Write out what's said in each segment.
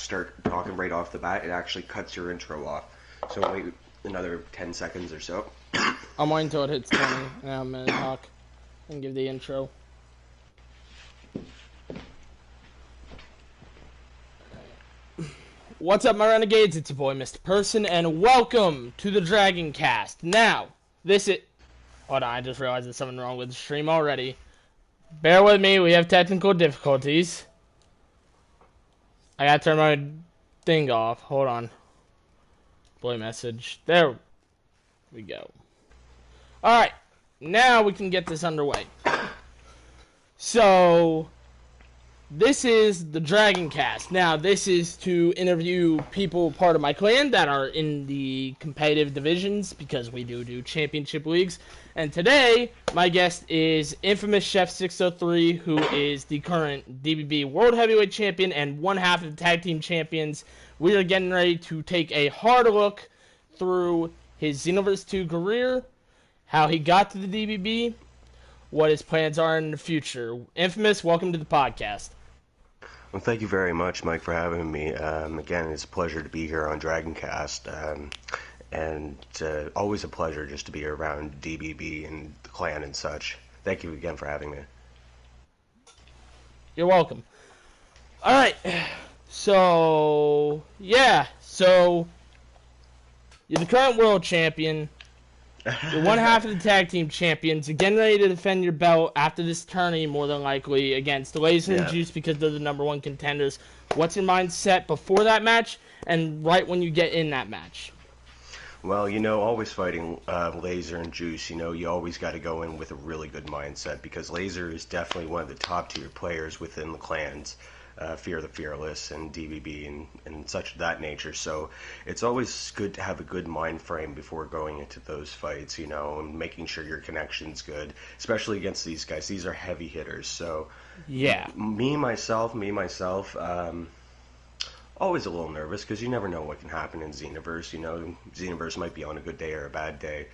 start talking right off the bat, it actually cuts your intro off. So wait another 10 seconds or so. I'm waiting until it hits 20, and I'm going to talk and give the intro. What's up, my renegades? It's your boy, Mr. Person, and welcome to the DRAGONCAST. Now, this is... Hold on, I just realized there's something wrong with the stream already. Bear with me, we have technical difficulties. I gotta turn my thing off. Hold on. Boy message. There we go. Alright, now we can get this underway. So, this is the DRAGONCAST. Now, this is to interview people part of my clan that are in the competitive divisions, because we do championship leagues. And today, my guest is Infamous Chef 603, who is the current DBB World Heavyweight Champion and one half of the Tag Team Champions. We are getting ready to take a hard look through his Xenoverse 2 career, how he got to the DBB, what his plans are in the future. Infamous, welcome to the podcast. Well, thank you very much, Mike, for having me. Again, it's a pleasure to be here on DRAGONCAST, and always a pleasure just to be around DBB and the clan and such. Thank you again for having me. You're welcome. Alright, so, yeah, so, you're the current world champion. You're one half of the tag team champions. You're getting ready to defend your belt after this tourney, more than likely, against Laser and Juice because they're the #1 contenders. What's your mindset before that match and right when you get in that match? Well, you know, always fighting Laser and Juice, you know, you always got to go in with a really good mindset because Laser is definitely one of the top tier players within the clans. Fear the Fearless and DBB and such of that nature. So it's always good to have a good mind frame before going into those fights, you know, and making sure your connection's good, especially against these guys. These are heavy hitters. So yeah, me myself, always a little nervous because you never know what can happen in Xenoverse. You know, Xenoverse might be on a good day or a bad day.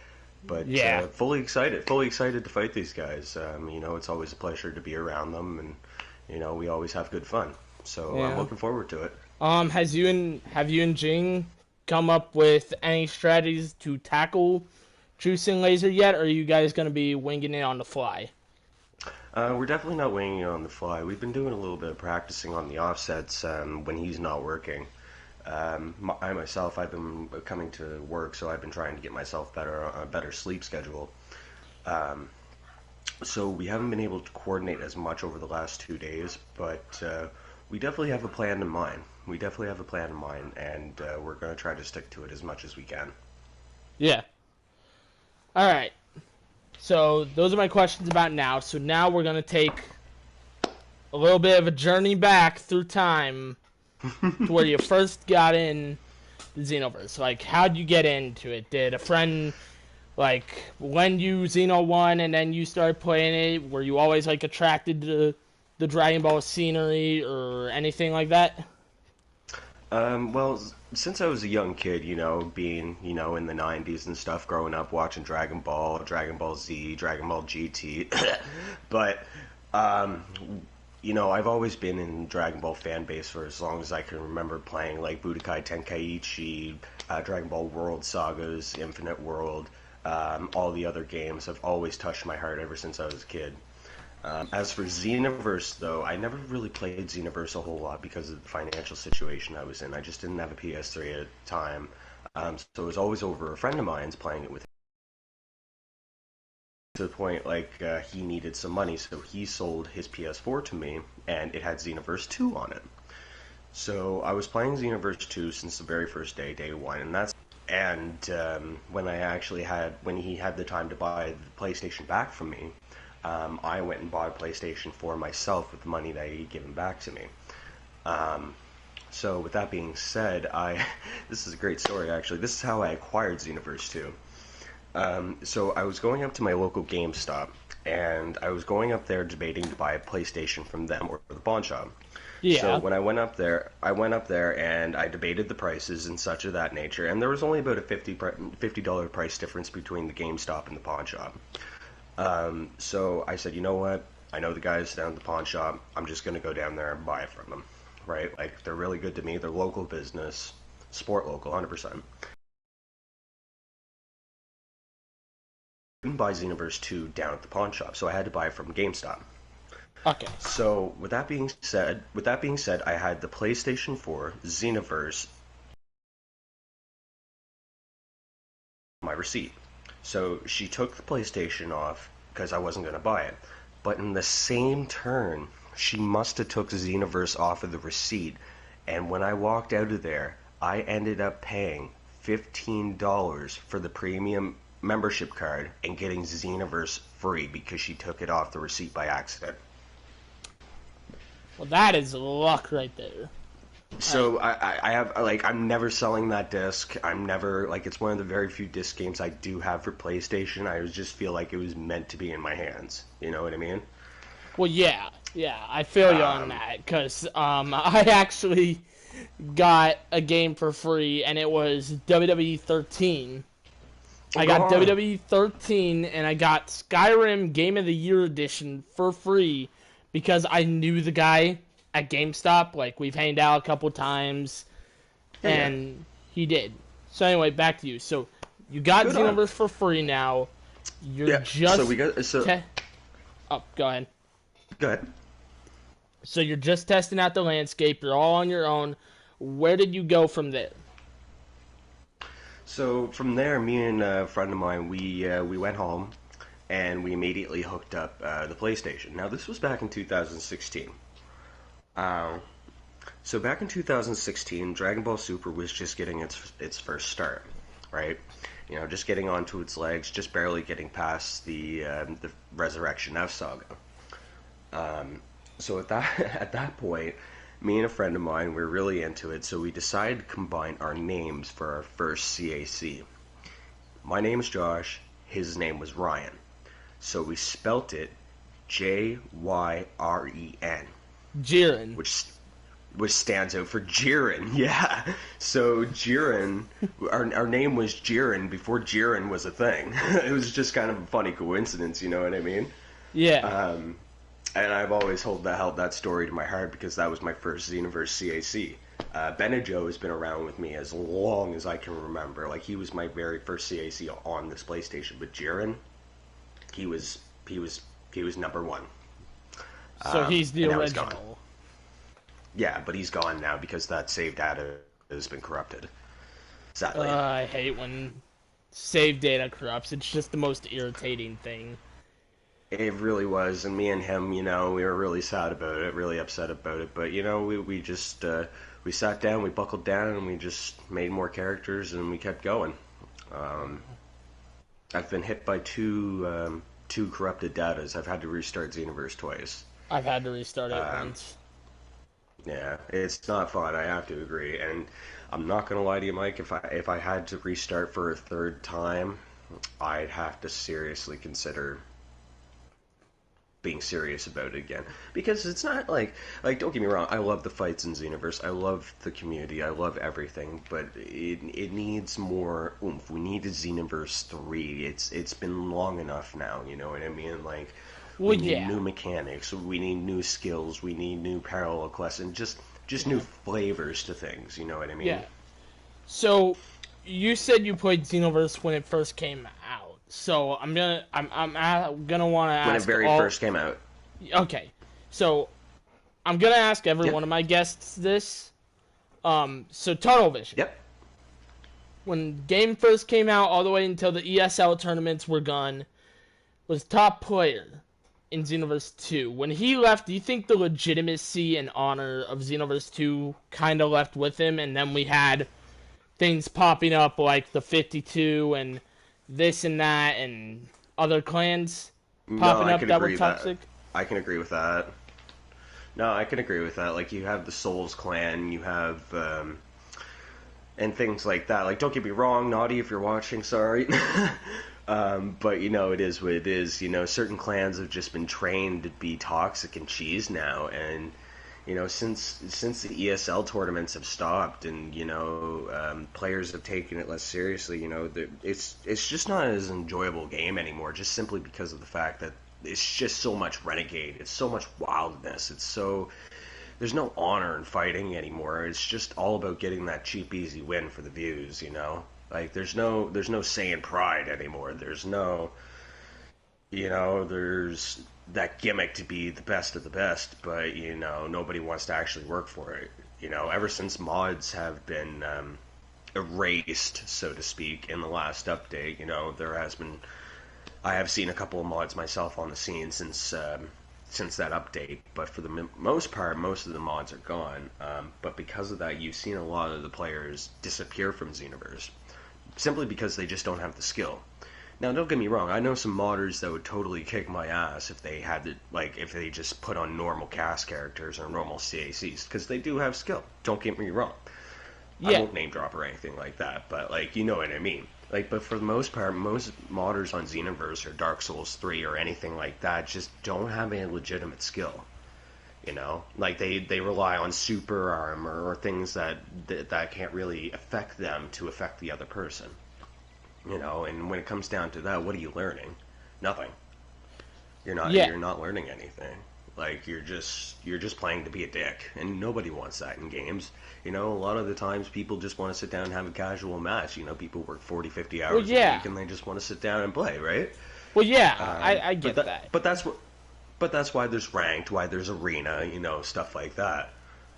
But yeah, fully excited to fight these guys. You know, it's always a pleasure to be around them, and you know, we always have good fun. So yeah. I'm looking forward to it. Have you and Jing come up with any strategies to tackle Juice and Laser yet, or are you guys going to be winging it on the fly? We're definitely not winging it on the fly. We've been doing a little bit of practicing on the offsets when he's not working. I myself, I've been coming to work, so I've been trying to get myself a better sleep schedule. So we haven't been able to coordinate as much over the last 2 days, but we definitely have a plan in mind. And we're going to try to stick to it as much as we can. Yeah. All right. So those are my questions about now. So now we're going to take a little bit of a journey back through time to where you first got in the Xenoverse. Like, how'd you get into it? Did a friend... like, when you Xeno 1 and then you started playing it, were you always, like, attracted to the Dragon Ball scenery or anything like that? Well, since I was a young kid, you know, being, you know, in the 90s and stuff, growing up watching Dragon Ball, Dragon Ball Z, Dragon Ball GT, but, you know, I've always been in Dragon Ball fan base for as long as I can remember playing, like, Budokai Tenkaichi, Dragon Ball World Sagas, Infinite World, all the other games have always touched my heart ever since I was a kid. As for Xenoverse, though, I never really played Xenoverse a whole lot because of the financial situation I was in. I just didn't have a PS3 at the time, so it was always over a friend of mine's playing it with him. To the point, like, he needed some money, so he sold his PS4 to me, and it had Xenoverse 2 on it. So I was playing Xenoverse 2 since the very first day, day 1, and that's... And when he had the time to buy the PlayStation back from me, I went and bought a PlayStation for myself with the money that he'd given back to me. So with that being said, this is a great story actually. This is how I acquired Xenoverse 2. So I was going up to my local GameStop, and I was going up there debating to buy a PlayStation from them or the pawn shop. Yeah. So when I went up there and I debated the prices and such of that nature, and there was only about a $50 price difference between the GameStop and the pawn shop. So I said, you know what? I know the guys down at the pawn shop. I'm just going to go down there and buy it from them. right? Like, they're really good to me. They're local business, sport local, 100%. Couldn't buy Xenoverse 2 down at the pawn shop, so I had to buy it from GameStop. Okay. So with that being said, I had the PlayStation 4 Xenoverse my receipt. So she took the PlayStation off because I wasn't going to buy it. But in the same turn, she must have took Xenoverse off of the receipt. And when I walked out of there, I ended up paying $15 for the premium membership card and getting Xenoverse free because she took it off the receipt by accident. Well, that is luck right there. So I have, like, I'm never selling that disc. I'm never, like, it's one of the very few disc games I do have for PlayStation. I just feel like it was meant to be in my hands. You know what I mean? Well, yeah, I feel you on that, because I actually got a game for free, and it was WWE 13. I got WWE 13, and I got Skyrim Game of the Year Edition for free, because I knew the guy at GameStop. Like, we've hanged out a couple times, and he did. So anyway, back to you. So you got Xenoverse for free now. You're just... So we got... So... Oh, go ahead. Go ahead. So you're just testing out the landscape. You're all on your own. Where did you go from there? So from there, me and a friend of mine, we went home, and we immediately hooked up the PlayStation. Now, this was back in 2016. So back in 2016, Dragon Ball Super was just getting its first start, right? You know, just getting onto its legs, just barely getting past the Resurrection F saga. So at that point, me and a friend of mine were really into it, so we decided to combine our names for our first CAC. My name is Josh, his name was Ryan. So we spelt it Jyren. Jiren. Which stands out for Jiren, yeah. So Jiren, our name was Jiren before Jiren was a thing. It was just kind of a funny coincidence, you know what I mean? Yeah. And I've always held that story to my heart because that was my first Xenoverse CAC. Benejo has been around with me as long as I can remember. Like, he was my very first CAC on this PlayStation. But Jiren, he was number one. So he's the original. Yeah, but he's gone now because that save data has been corrupted. Sadly. I hate when save data corrupts. It's just the most irritating thing. It really was, and me and him, you know, we were really sad about it, really upset about it. But you know, we just we sat down, we buckled down, and we just made more characters, and we kept going. I've been hit by two corrupted datas. I've had to restart Xenoverse twice. I've had to restart it once. Yeah, it's not fun. I have to agree, and I'm not gonna lie to you, Mike. If I had to restart for a third time, I'd have to seriously consider being serious about it again, because it's not like don't get me wrong, I love the fights in Xenoverse, I love the community, I love everything, but it needs more oomph. We needed Xenoverse 3. It's been long enough now, you know what I mean? Like, we need new mechanics, we need new skills, we need new parallel quests, and just new flavors to things, you know what I mean? Yeah. So you said you played Xenoverse when it first came out. So I'm gonna want to ask when it very first came out. Okay, so I'm gonna ask every one of my guests this. So Tunnel Vision. Yep. When game first came out, all the way until the ESL tournaments were gone, was top player in Xenoverse 2. When he left, do you think the legitimacy and honor of Xenoverse 2 kind of left with him, and then we had things popping up like the 52 and this and that and other clans popping up that were toxic? I can agree with that. No, I can agree with that. Like, you have the Souls clan, you have, and things like that. Like, don't get me wrong, Naughty, if you're watching, sorry. But, you know, it is what it is. You know, certain clans have just been trained to be toxic and cheese now, and you know, since the ESL tournaments have stopped, and you know, players have taken it less seriously, you know, it's just not as enjoyable game anymore. Just simply because of the fact that it's just so much renegade, it's so much wildness, it's so there's no honor in fighting anymore. It's just all about getting that cheap, easy win for the views, you know? Like, there's no Saiyan pride anymore. There's no, you know, there's that gimmick to be the best of the best, but, you know, nobody wants to actually work for it. You know, ever since mods have been erased, so to speak, in the last update, you know, I have seen a couple of mods myself on the scene since that update, but for the most part, most of the mods are gone. But because of that, you've seen a lot of the players disappear from Xenoverse, simply because they just don't have the skill. Now, don't get me wrong, I know some modders that would totally kick my ass if they had to, like, if they just put on normal cast characters or normal CACs, because they do have skill. Don't get me wrong. Yeah. I won't name drop or anything like that, but, like, you know what I mean. Like, but for the most part, most modders on Xenoverse or Dark Souls 3 or anything like that just don't have a legitimate skill. You know? Like, they rely on super armor or things that can't really affect them to affect the other person. You know, and when it comes down to that, what are you learning? Nothing. You're not learning anything. Like, you're just playing to be a dick, and nobody wants that in games. You know, a lot of the times people just want to sit down and have a casual match. You know, people work 40, 50 hours a week, and they just want to sit down and play, right? Well, yeah, I get that. But that's why there's ranked, why there's arena, you know, stuff like that.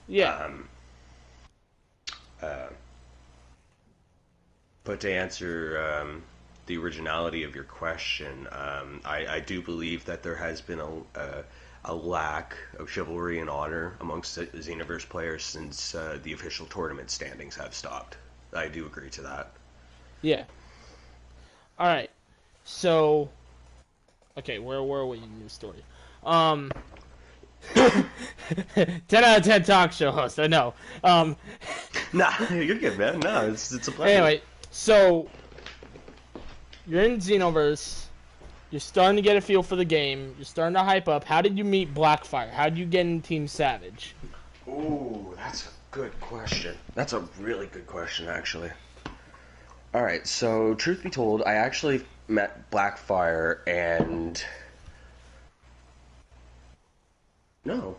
Yeah. But to answer the originality of your question, I do believe that there has been a lack of chivalry and honor amongst Xenoverse players since the official tournament standings have stopped. I do agree to that. Yeah. Alright. So, okay, where were we in this story? 10 out of 10 talk show host, I know. Nah, you're good, man. No, it's a pleasure. Anyway, so, you're in Xenoverse, you're starting to get a feel for the game, you're starting to hype up. How did you meet Blackfire? How did you get in Team Savage? Ooh, that's a good question. That's a really good question, actually. Alright, so, truth be told, I actually met Blackfire and... No,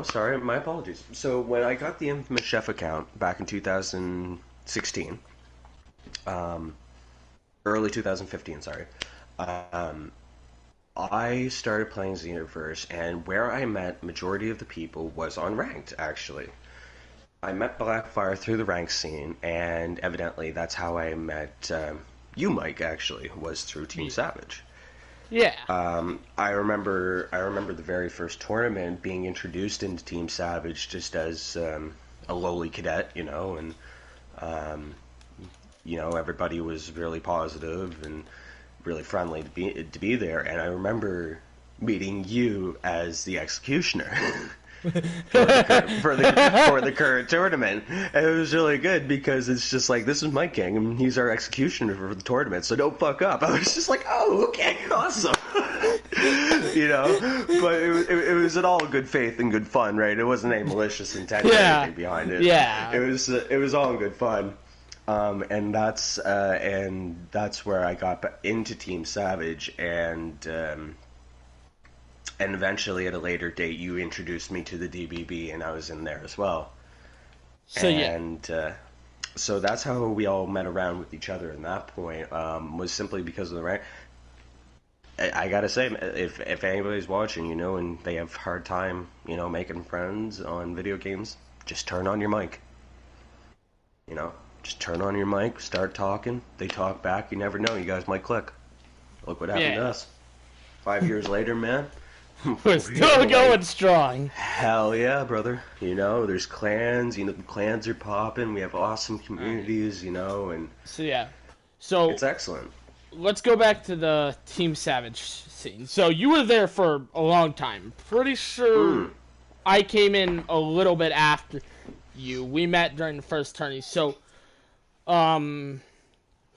sorry, my apologies. So, when I got the infamous chef account back in 2016, early 2015, sorry, I started playing Xenoverse, and where I met majority of the people was on ranked, actually. I met Blackfire through the ranked scene, and evidently that's how I met you, Mike, actually, was through Team Savage. Yeah. I remember the very first tournament being introduced into Team Savage just as a lowly cadet, you know, and you know, everybody was really positive and really friendly to be there, and I remember meeting you as the executioner for the current tournament. And it was really good because it's just like, this is Mike King and he's our executioner for the tournament, so don't fuck up. I was just like, oh, okay, awesome. You know, but it was in all good faith and good fun, right? It wasn't any malicious intent or anything behind it. Yeah, it was all in good fun. And that's where I got into Team Savage, and eventually at a later date you introduced me to the DBB, and I was in there as well. So so that's how we all met around with each other. And that point was simply because of the rank. I gotta say, if anybody's watching, you know, and they have a hard time, you know, making friends on video games, just turn on your mic. You know, just turn on your mic, start talking. They talk back. You never know. You guys might click. Look what happened to us. 5 years later, man. We're still going strong. Hell yeah, brother. You know, there's clans. You know, the clans are popping. We have awesome communities. You know, and so it's excellent. Let's go back to the Team Savage scene. So you were there for a long time. Pretty sure I came in a little bit after you. We met during the first tourney. So, who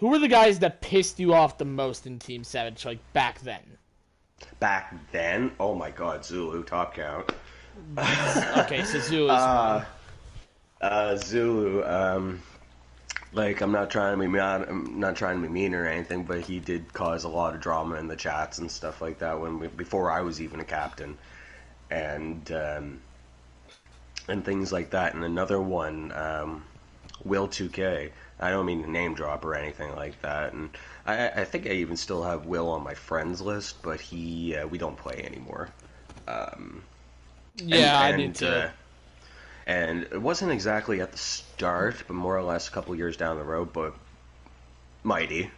were the guys that pissed you off the most in Team Savage, like, back then? Back then? Oh my god, Zulu, top count. Okay, so Zulu's Zulu, like, I'm not trying to be mean or anything, but he did cause a lot of drama in the chats and stuff like that before I was even a captain. And and things like that. And another one, Will 2K. I don't mean to name drop or anything like that. And I think I even still have Will on my friends list, but we don't play anymore. I did too. And it wasn't exactly at the start, but more or less a couple years down the road. But Mighty,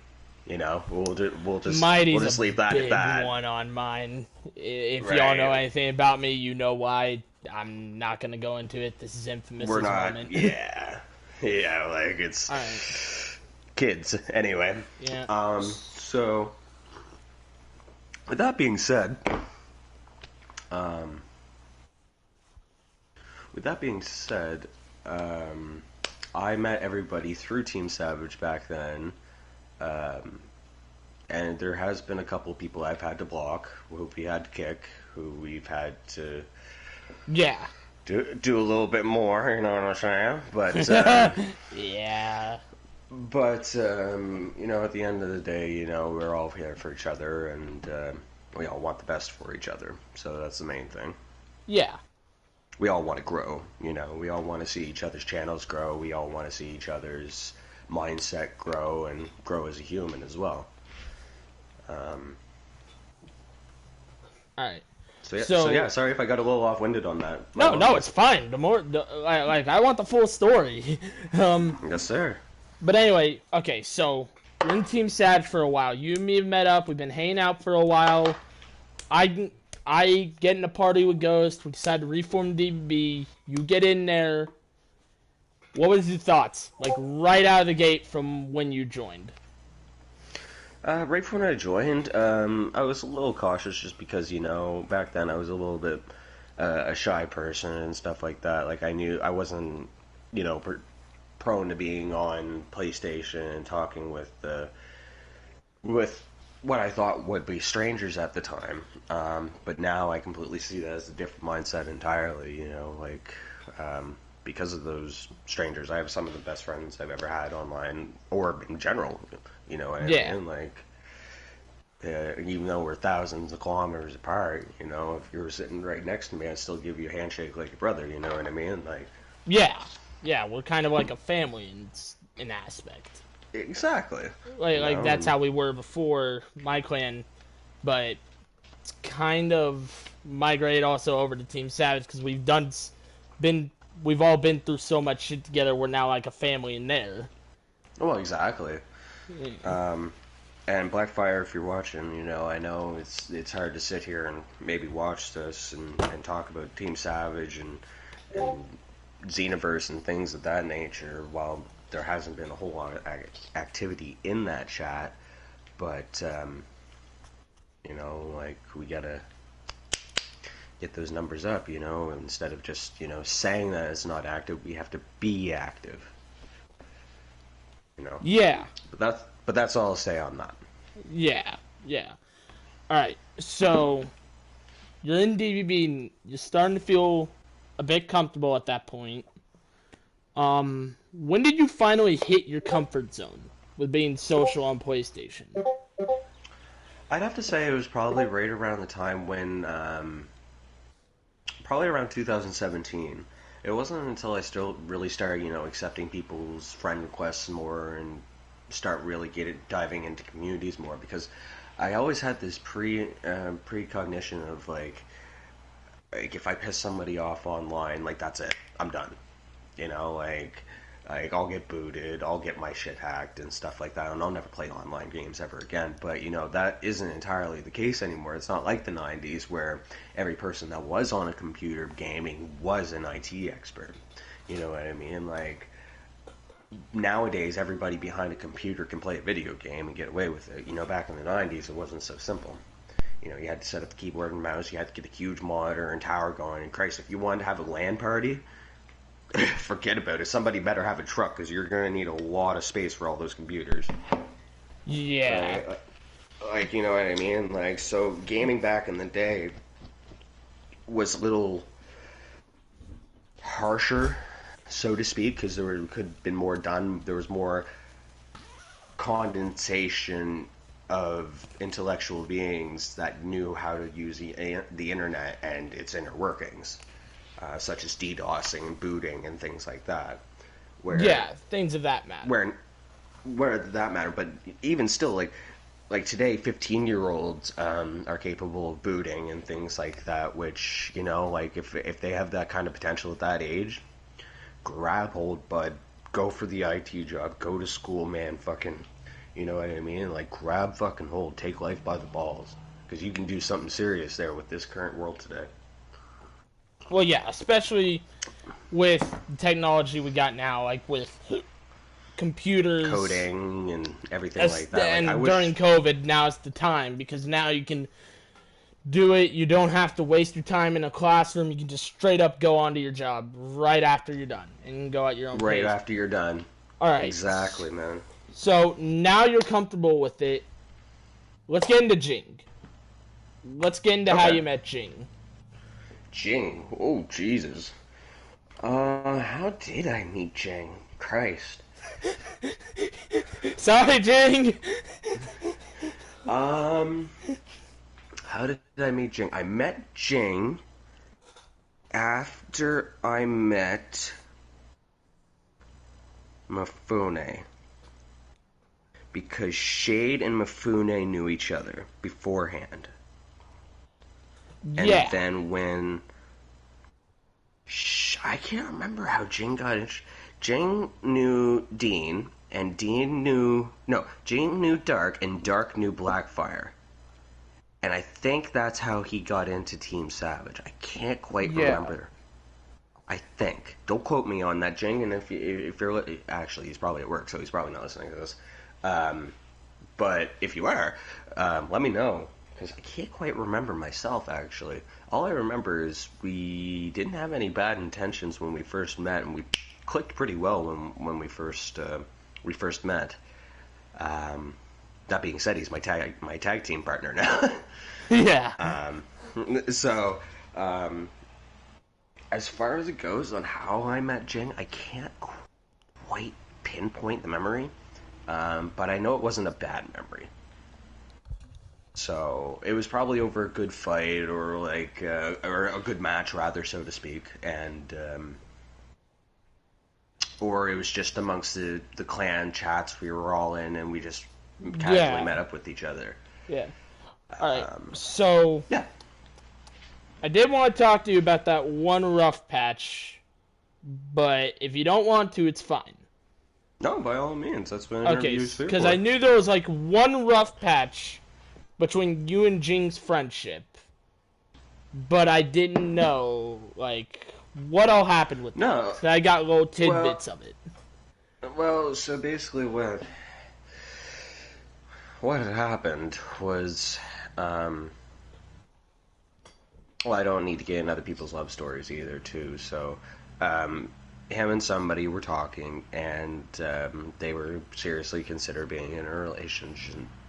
we'll just leave that at that. One on mine. If y'all know anything about me, you know why. I'm not gonna go into it. This is infamous. We're not. Moment. Yeah, like it's kids anyway. Yeah. So with that being said, I met everybody through Team Savage back then, and there has been a couple of people I've had to block, who we had to kick, who we've had to do a little bit more, you know what I'm saying? But yeah. But at the end of the day, we're all here for each other, and we all want the best for each other. So that's the main thing. Yeah. We all want to grow, we all want to see each other's channels grow, we all want to see each other's mindset grow and grow as a human as well. Alright. So yeah, sorry if I got a little off-winded on that. No, it's fine. I want the full story. Yes, sir. But anyway, okay, so we're in Team Savage for a while. You and me have met up, we've been hanging out for a while. I get in a party with Ghost. We decide to reform DBB. You get in there. What was your thoughts? Like, right out of the gate from when you joined? Right from when I joined, I was a little cautious just because, back then I was a little bit a shy person and stuff like that. Like, I knew I wasn't, prone to being on PlayStation and talking with what I thought would be strangers at the time, but now I completely see that as a different mindset entirely, because of those strangers. I have some of the best friends I've ever had online, or in general, I mean? Like, even though we're thousands of kilometers apart, if you were sitting right next to me, I'd still give you a handshake like your brother, you know what I mean? Like, yeah, we're kind of like a family in an aspect. Exactly. Like that's how we were before my clan, but it's kind of migrated also over to Team Savage because we've all been through so much shit together. We're now like a family in there. Well, exactly. And Blackfire, if you're watching, I know it's hard to sit here and maybe watch this and talk about Team Savage and Xenoverse and things of that nature while there hasn't been a whole lot of activity in that chat, but we gotta get those numbers up, instead of just saying that it's not active, we have to be active, Yeah. But that's all I'll say on that. Yeah. All right, so you're in DBB and you're starting to feel a bit comfortable at that point. When did you finally hit your comfort zone with being social on PlayStation? I'd have to say it was probably right around the time when, probably around 2017. It wasn't until I still really started, accepting people's friend requests more and start really diving into communities more, because I always had this precognition of like if I piss somebody off online, like that's it, I'm done. Like I'll get booted, I'll get my shit hacked and stuff like that, and I'll never play online games ever again. But that isn't entirely the case anymore. It's not like the 90s where every person that was on a computer gaming was an IT expert. You know what I mean? Like, nowadays everybody behind a computer can play a video game and get away with it. Back in the 90s it wasn't so simple. You had to set up the keyboard and mouse, you had to get a huge monitor and tower going, and Christ, if you wanted to have a LAN party, forget about it. Somebody better have a truck, because you're going to need a lot of space for all those computers. Yeah. Like, you know what I mean? Like, so gaming back in the day was a little harsher, so to speak, because could have been more done. There was more condensation of intellectual beings that knew how to use the internet and its inner workings. such as DDoSing and booting and things like that. Where, yeah, things of that matter. Where that matter, but even still, like today, 15-year-olds are capable of booting and things like that. Which, you know, like if they have that kind of potential at that age, grab hold, bud. Go for the IT job. Go to school, man. Fucking, you know what I mean? Like, grab fucking hold. Take life by the balls, because you can do something serious there with this current world today. Well, yeah, especially with the technology we got now, like with computers, coding, and everything like that. And like, during COVID, now's the time, because now you can do it. You don't have to waste your time in a classroom. You can just straight up go onto your job right after you're done and go at your own pace. Right after you're done. All right. Exactly, man. So now you're comfortable with it. Let's get into Jing. Let's get into how you met Jing. Jing? Oh, Jesus. How did I meet Jing? Christ. Sorry, Jing. How did I meet Jing? I met Jing after I met Mifune. Because Shade and Mifune knew each other beforehand. And then when... I can't remember how Jing got in. Jing knew Dean, and Dean knew... No, Jing knew Dark, and Dark knew Blackfire. And I think that's how he got into Team Savage. I can't quite remember. I think. Don't quote me on that, Jing, and if you're... Actually, he's probably at work, so he's probably not listening to this. But if you are, let me know. Because I can't quite remember myself, actually. All I remember is we didn't have any bad intentions when we first met, and we clicked pretty well when we first met. That being said, he's my tag team partner now. Yeah. So, as far as it goes on how I met Jing, I can't quite pinpoint the memory, but I know it wasn't a bad memory. So it was probably over a good fight, or or a good match, rather, so to speak, and or it was just amongst the clan chats we were all in, and we just casually met up with each other. Yeah. All right. So yeah, I did want to talk to you about that one rough patch, but if you don't want to, it's fine. No, by all means, that's what an interview is for. Because I knew there was like one rough patch between you and Jinx Friendship, but I didn't know like what all happened with that. So I got little tidbits of it. Well, so basically what had happened was, well, I don't need to get into other people's love stories either, too. So, him and somebody were talking, and they were seriously consider being in a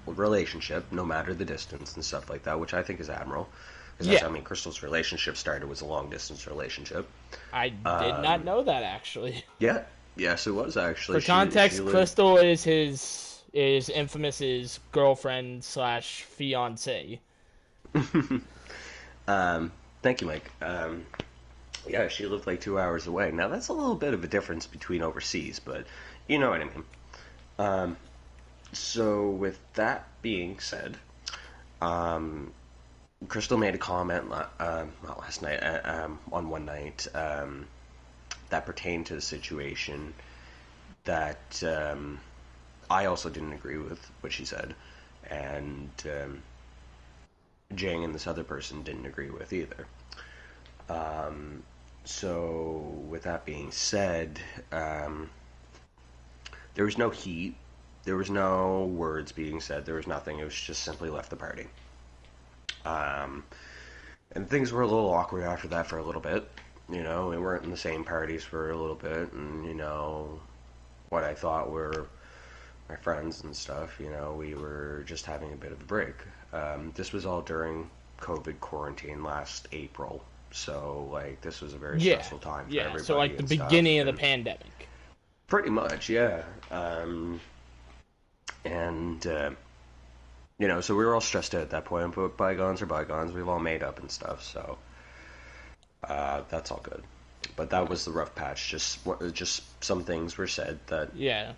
relationship, no matter the distance and stuff like that, which I think is admirable. Because that's how Crystal's relationship started, was a long-distance relationship. I did not know that, actually. Yeah. Yes, it was, actually. For context, Crystal is Infamous's girlfriend / fiancé. Thank you, Mike. Yeah, she lived like 2 hours away. Now, that's a little bit of a difference between overseas, but you know what I mean. So, with that being said, Crystal made a comment, not last night, on one night, that pertained to the situation that I also didn't agree with what she said, and Jing and this other person didn't agree with either. So, with that being said, there was no heat, there was no words being said, there was nothing, it was just simply left the party. And things were a little awkward after that for a little bit. You know, we weren't in the same parties for a little bit, and, you know, what I thought were my friends and stuff, you know, we were just having a bit of a break. This was all during COVID quarantine last April, so, like, this was a very stressful time for everybody. Yeah, so, like, the beginning of the pandemic. Pretty much, yeah. You know, so we were all stressed out at that point, but bygones are bygones. We've all made up and stuff, so. That's all good. But that was the rough patch. Just some things were said that Yeah.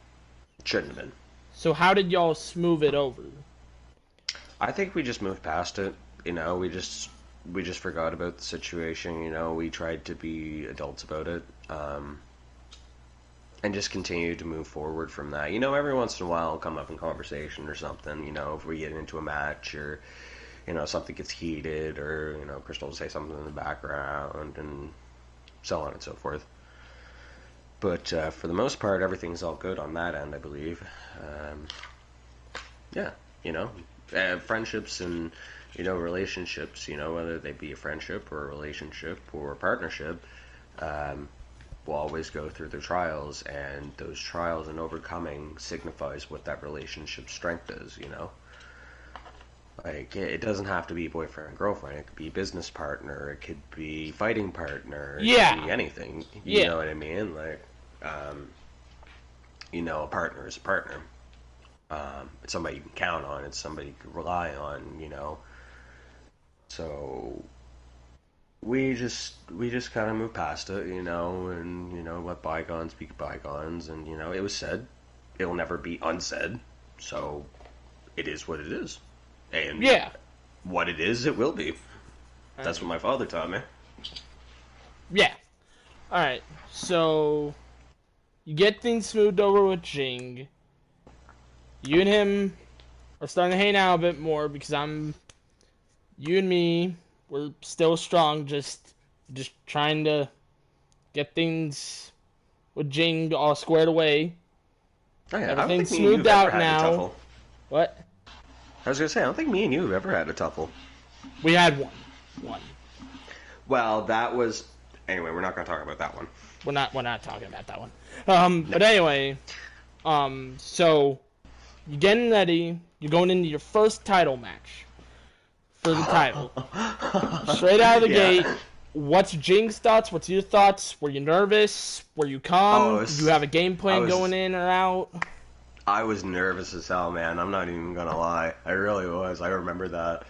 shouldn't have been. So how did y'all smooth it over? I think we just moved past it. We just forgot about the situation. We tried to be adults about it, and just continued to move forward from that. Every once in a while, it'll come up in conversation or something. If we get into a match or something gets heated, or Crystal will say something in the background, and so on and so forth. But for the most part, everything's all good on that end, I believe. Yeah, friendships and relationships, whether they be a friendship or a relationship or a partnership, will always go through their trials, and those trials and overcoming signifies what that relationship's strength is. Like, it doesn't have to be boyfriend and girlfriend. It could be business partner. It could be fighting partner. It could be anything. You know what I mean? Like, a partner is a partner. It's somebody you can count on. It's somebody you can rely on. So we just kind of moved past it, and let bygones be bygones, and it was said. It will never be unsaid. So it is what it is. And what it is, it will be. That's what my father taught me. Yeah. Alright, so you get things smoothed over with Jing. You and him are starting to hang out a bit more because you and me, we're still strong, just trying to get things with Jing all squared away. Oh, yeah. Everything's smoothed out now. What? I was gonna say, I don't think me and you have ever had a tuffle. We had one. Well, that was... Anyway, we're not gonna talk about that one. We're not talking about that one. No. But anyway, so you're getting ready. You're going into your first title match for the title. Straight out of the gate. What's Jing's thoughts? What's your thoughts? Were you nervous? Were you calm? Did you have a game plan going in or out? I was nervous as hell, man. I'm not even gonna lie. I really was. I remember that.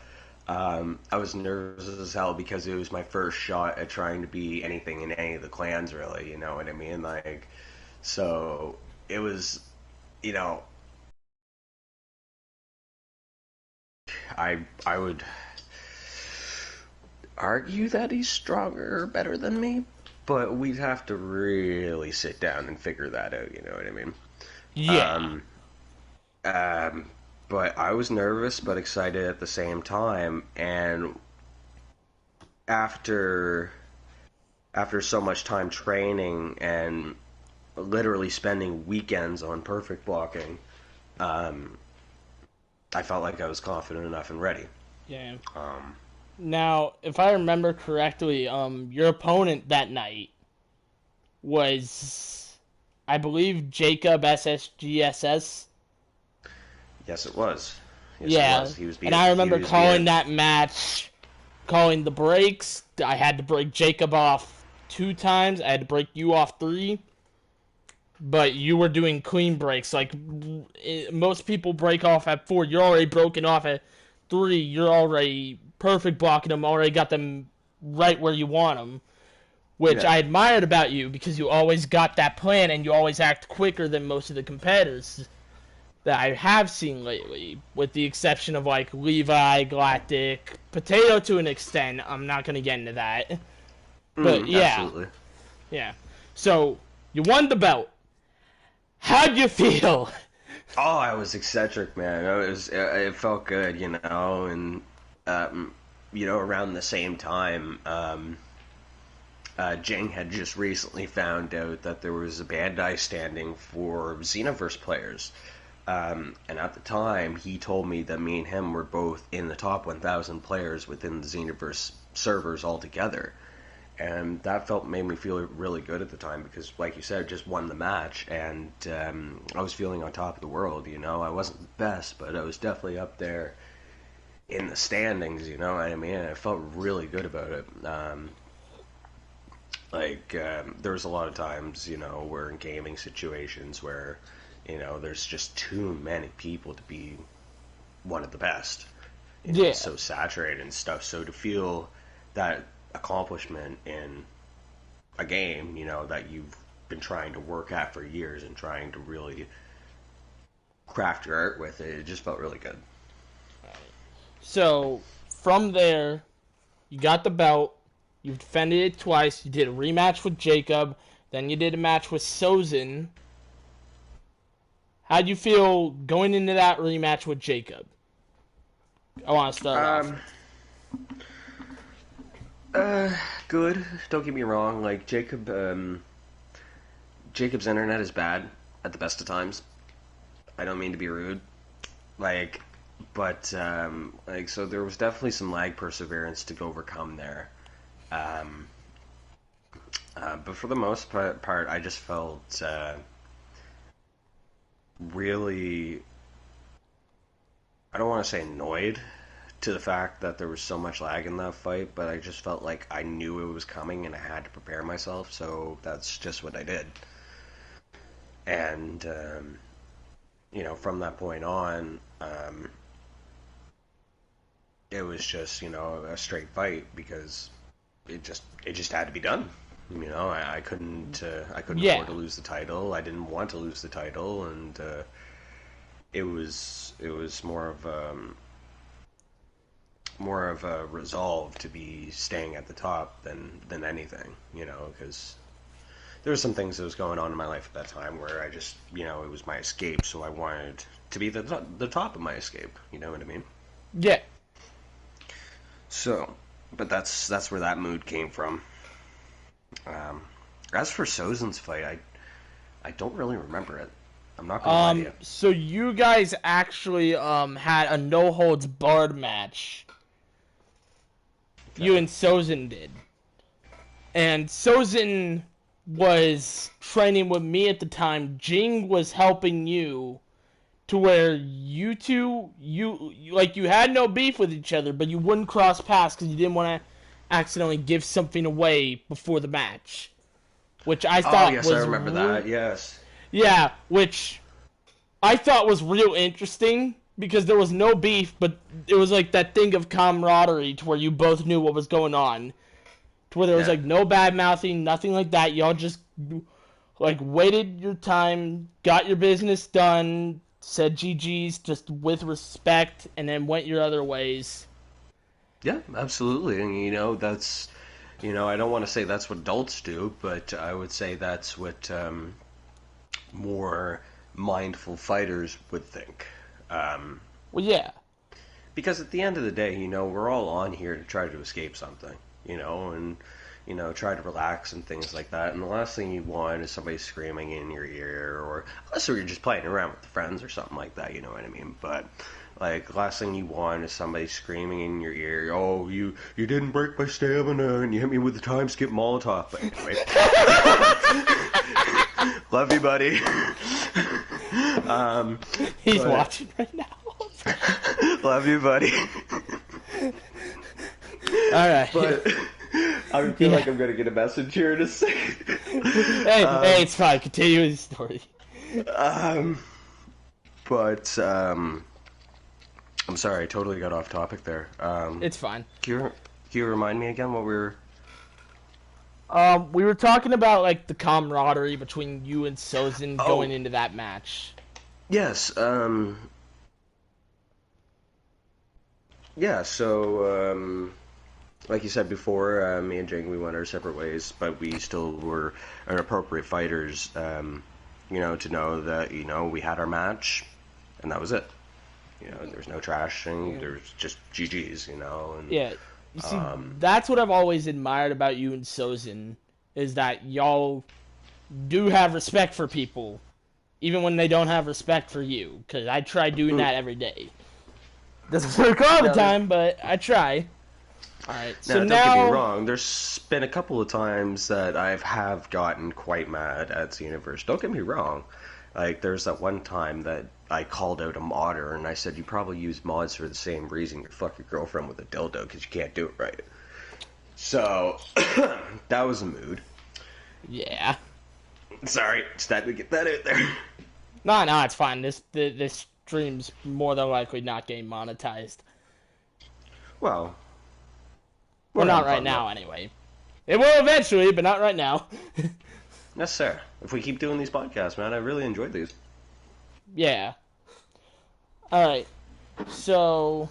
I was nervous as hell because it was my first shot at trying to be anything in any of the clans, really. You know what I mean? Like, so it was, I would argue that he's stronger or better than me, but we'd have to really sit down and figure that out. You know what I mean? Yeah. But I was nervous but excited at the same time, and after so much time training and literally spending weekends on perfect blocking, I felt like I was confident enough and ready. Yeah. Now, if I remember correctly, your opponent that night was, I believe, Jacob SSGSS. Yes, it was. Yes, yeah, it was. He was and I remember calling that match, calling the breaks. I had to break Jacob off 2 times. I had to break you off 3. But you were doing clean breaks. Like, most people break off at 4. You're already broken off at 3. You're already perfect blocking them. Already got them right where you want them. Which I admired about you, because you always got that plan and you always act quicker than most of the competitors that I have seen lately, with the exception of, like, Levi, Galactic, Potato to an extent. I'm not going to get into that. But, yeah. Absolutely. Yeah. So, you won the belt. How'd you feel? Oh, I was eccentric, man. It felt good, and, around the same time, Jing had just recently found out that there was a Bandai standing for Xenoverse players. And at the time, he told me that me and him were both in the top 1,000 players within the Xenoverse servers altogether. And that made me feel really good at the time because, like you said, just won the match, and I was feeling on top of the world, I wasn't the best, but I was definitely up there in the standings, you know what I mean? I felt really good about it. There was a lot of times, we're in gaming situations where there's just too many people to be one of the best. It's so saturated and stuff. So to feel that accomplishment in a game, you know, that you've been trying to work at for years and trying to really craft your art with it. It just felt really good. So from there, you got the belt. You've defended it twice. You did a rematch with Jacob. Then you did a match with Sozin. How'd you feel going into that rematch with Jacob? I want to start off. Good. Don't get me wrong. Like Jacob's internet is bad at the best of times. I don't mean to be rude. But so there was definitely some lag perseverance to overcome there. But for the most part, I just felt really, I don't want to say annoyed to the fact that there was so much lag in that fight, but I just felt like I knew it was coming and I had to prepare myself, so that's just what I did. And, from that point on, it was just, a straight fight because it just had to be done. I couldn't afford to lose the title. I didn't want to lose the title, and it was more of a resolve to be staying at the top than anything, because there were some things that was going on in my life at that time where I just, it was my escape, so I wanted to be the top of my escape. You know what I mean? Yeah. So, but that's where that mood came from. As for Sozin's fight, I don't really remember it. I'm not gonna lie to you. So you guys actually had a no holds barred match. Okay. You and Sozin did. And Sozin was training with me at the time. Jing was helping you to where you two, you had no beef with each other, but you wouldn't cross paths because you didn't want to accidentally give something away before the match. Which I thought was... Oh, yes, I remember that, yes. Yeah, which I thought was real interesting because there was no beef, but it was like that thing of camaraderie to where you both knew what was going on. To where there was no bad mouthing, nothing like that. Y'all just waited your time, got your business done, said GG's just with respect, and then went your other ways. Yeah, absolutely. And that's, I don't want to say that's what adults do, but I would say that's what more mindful fighters would think. Well, yeah. Because at the end of the day, we're all on here to try to escape something, and, try to relax and things like that. And the last thing you want is somebody screaming in your ear, or unless you're just playing around with friends or something like that, you know what I mean? But, the last thing you want is somebody screaming in your ear, oh, you didn't break my stamina, and you hit me with the time skip Molotov. But anyway. Love you, buddy. He's watching right now. Love you, buddy. Alright. But I feel like I'm going to get a message here in a second. Hey, it's fine. Continue his story. I'm sorry, I totally got off topic there. It's fine. Can you remind me again what we were... We were talking about, the camaraderie between you and Sozin going into that match. Yes, yeah, so, like you said before, me and Jing, we went our separate ways, but we still were inappropriate fighters, to know that, we had our match, and that was it. There's no trashing, there's just GG's, and... Yeah, you see, that's what I've always admired about you and Sozin, is that y'all do have respect for people, even when they don't have respect for you, because I try doing that every day. Doesn't work all the time, but I try. Alright, so now... Don't get me wrong, there's been a couple of times that I have gotten quite mad at Xenoverse. Don't get me wrong. There's that one time that I called out a modder, and I said, you probably use mods for the same reason you fuck your girlfriend with a dildo, because you can't do it right. So, that was a mood. Yeah. Sorry, just had to get that out there. No, it's fine. This stream's more than likely not getting monetized. Well, Well, not right now, anyway. It will eventually, but not right now. Yes, sir. If we keep doing these podcasts, man, I really enjoyed these. Yeah. Alright. So,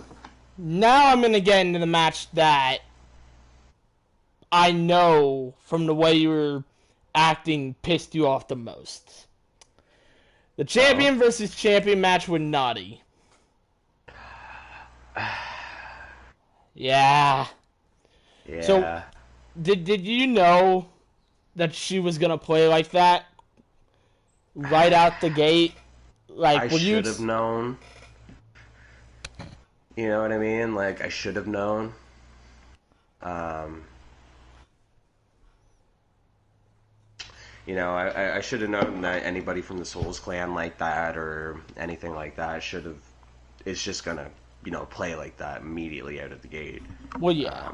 now I'm going to get into the match that I know from the way you were acting pissed you off the most. The champion versus champion match with Naughty. Yeah. Yeah. So, did you know that she was gonna play like that right out the gate? Like, I should have known. You know what I mean? Like, I should have known. You know, I should have known that anybody from the Souls clan like that or anything like that should have. It's just gonna, you know, play like that immediately out of the gate. Well, yeah.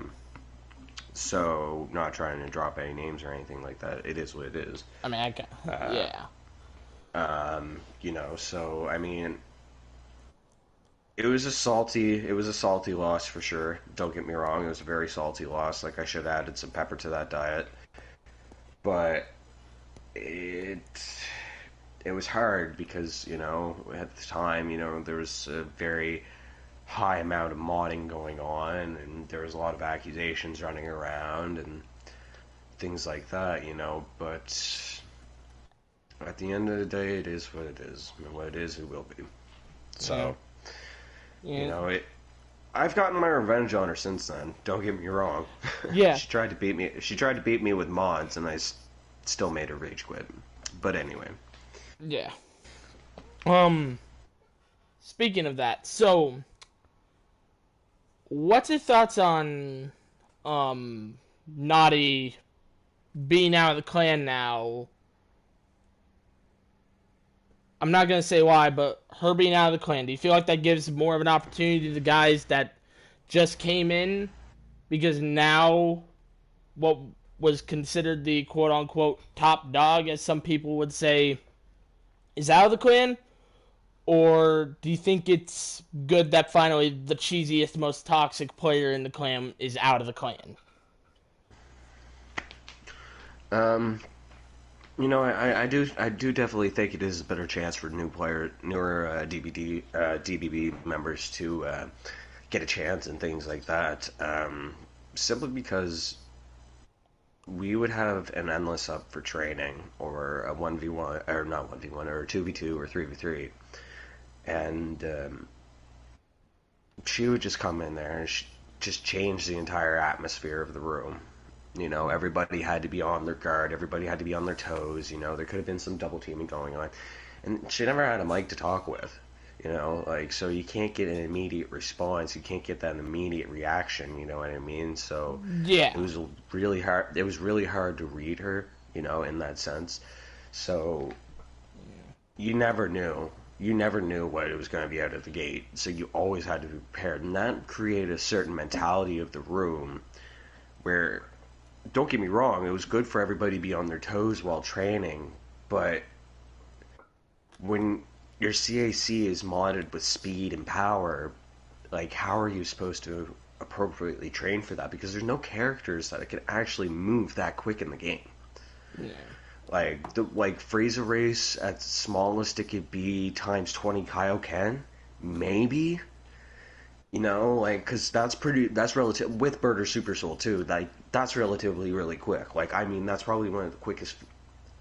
So, not trying to drop any names or anything like that. It is what it is. I mean, yeah. You know, so I mean, it was a salty loss for sure. Don't get me wrong, it was a very salty loss. Like, I should have added some pepper to that diet, but it was hard because, you know, at the time, you know, there was a very high amount of modding going on, and there was a lot of accusations running around and things like that, you know, but at the end of the day, it is what it is, and what it is, it will be. So, you know, I've gotten my revenge on her since then. Don't get me wrong. Yeah. She tried to beat me. She tried to beat me with mods, and I still made her rage quit. But anyway. Yeah. Speaking of that, so what's your thoughts on Naughty being out of the clan now? I'm not going to say why, but her being out of the clan, do you feel like that gives more of an opportunity to the guys that just came in? Because now what was considered the quote-unquote top dog, as some people would say, is out of the clan? Or do you think it's good that finally the cheesiest, most toxic player in the clan is out of the clan? You know, I do definitely think it is a better chance for newer DBB members to get a chance and things like that. Simply because we would have an endless up for training, or a 1v1, or not 1v1, or a 2v2 or 3v3, and she would just come in there and just change the entire atmosphere of the room. You know, everybody had to be on their guard. Everybody had to be on their toes. You know, there could have been some double teaming going on. And she never had a mic to talk with. You know, like, so you can't get an immediate response. You can't get that immediate reaction. You know what I mean? So yeah, it was really hard. It was really hard to read her. You know, in that sense. So you never knew. You never knew what it was going to be out of the gate. So you always had to be prepared, and that created a certain mentality of the room where. Don't get me wrong, it was good for everybody to be on their toes while training, but when your CAC is modded with speed and power, like, how are you supposed to appropriately train for that? Because there's no characters that can actually move that quick in the game. Yeah. Like Fraser Race at smallest it could be times 20 Kaioken, maybe. You know, like, because that's relative, with Bird or Super Soul too, like, that's relatively really quick. Like, I mean, that's probably one of the quickest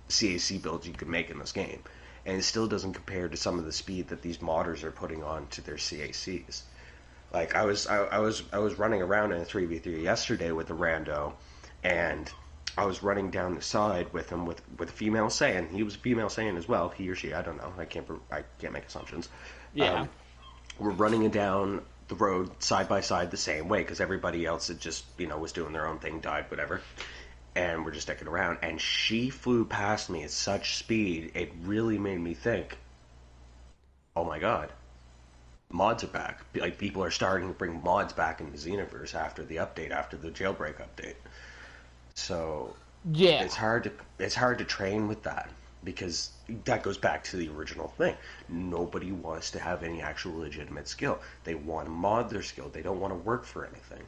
CAC builds you could make in this game. And it still doesn't compare to some of the speed that these modders are putting on to their CACs. Like, I was running around in a 3v3 yesterday with a rando, and I was running down the side with him with a female Saiyan. He was a female Saiyan as well, he or she, I don't know. I can't make assumptions. Yeah. We're running down the road side by side the same way, because everybody else had just, you know, was doing their own thing, died, whatever, and we're just sticking around, and she flew past me at such speed, it really made me think, oh my god, mods are back. Like, people are starting to bring mods back into Xenoverse after the update, after the jailbreak update. So yeah, it's hard to train with that, because that goes back to the original thing. Nobody wants to have any actual legitimate skill. They want to mod their skill. They don't want to work for anything.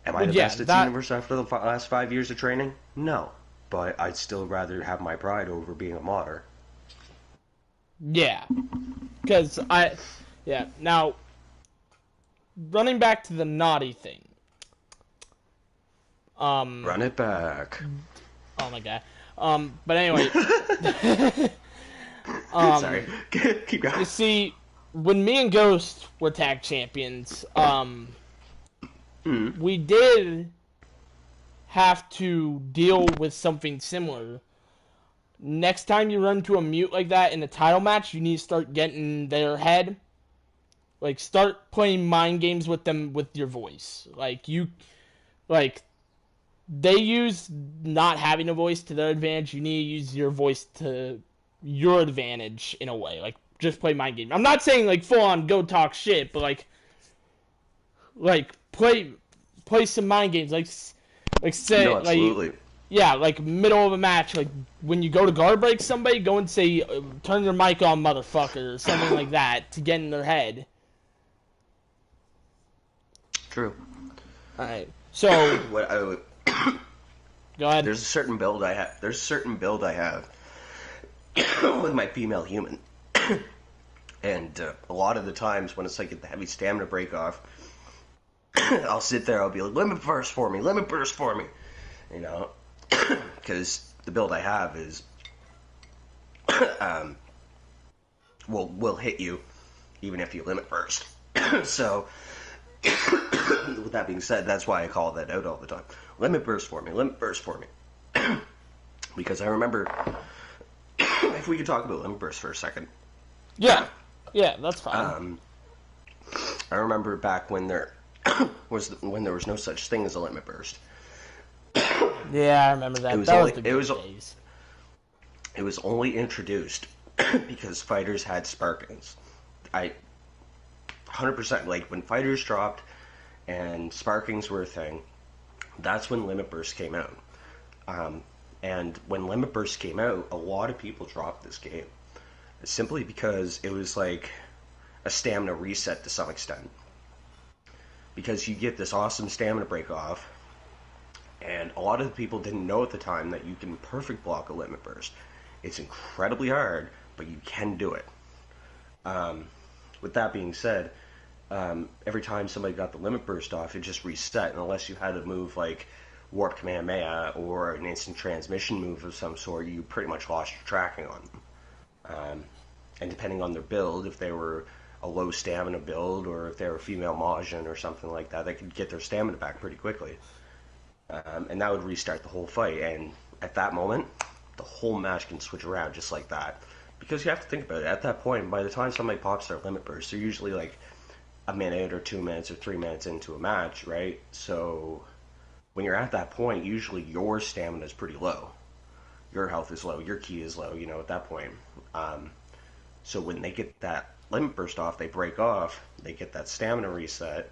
Am I the Yeah, best at that Xenoverse after the last 5 years of training? No. But I'd still rather have my pride over being a modder. yeah, because now running back to the naughty thing. Run it back. Oh my god. But anyway, Sorry. Keep going. you see, when me and Ghost were tag champions, we did have to deal with something similar. Next time you run to a mute like that in a title match, you need to start getting their head. Like, start playing mind games with them with your voice. They use not having a voice to their advantage. You need to use your voice to your advantage in a way. Like, just play mind games. I'm not saying, like, full on go talk shit, but, play some mind games. Like say, No, absolutely. like, middle of a match, like, when you go to guard break somebody, go and say, turn your mic on, motherfucker, or something like that, to get in their head. True. Alright, so... Go ahead. There's a certain build I have. With my female human. And a lot of the times when it's like the heavy stamina break off, I'll sit there, I'll be like, limit burst for me. You know? Because the build I have is will hit you even if you limit burst. So with that being said, that's why I call that out all the time. Limit burst for me. Because I remember, if we could talk about limit burst for a second. Yeah, that's fine. I remember back when there was no such thing as a limit burst. Yeah, I remember that. It was only introduced because fighters had sparkings. 100%, like, when fighters dropped and sparkings were a thing, that's when limit burst came out. And when limit burst came out, a lot of people dropped this game simply because it was like a stamina reset to some extent. Because you get this awesome stamina break off, and a lot of the people didn't know at the time that you can perfect block a limit burst. It's incredibly hard, but you can do it. With that being said, every time somebody got the limit burst off, it just reset, and unless you had to move like Warp Kamehameha or an instant transmission move of some sort, you pretty much lost your tracking on them. And depending on their build, if they were a low stamina build or if they were female Majin or something like that, they could get their stamina back pretty quickly. And that would restart the whole fight, and at that moment, the whole match can switch around just like that. Because you have to think about it, at that point, by the time somebody pops their limit burst, they're usually like a minute or 2 minutes or 3 minutes into a match, right? So when you're at that point, usually your stamina is pretty low. Your health is low, your ki is low, at that point. So when they get that limit burst off, they break off, they get that stamina reset.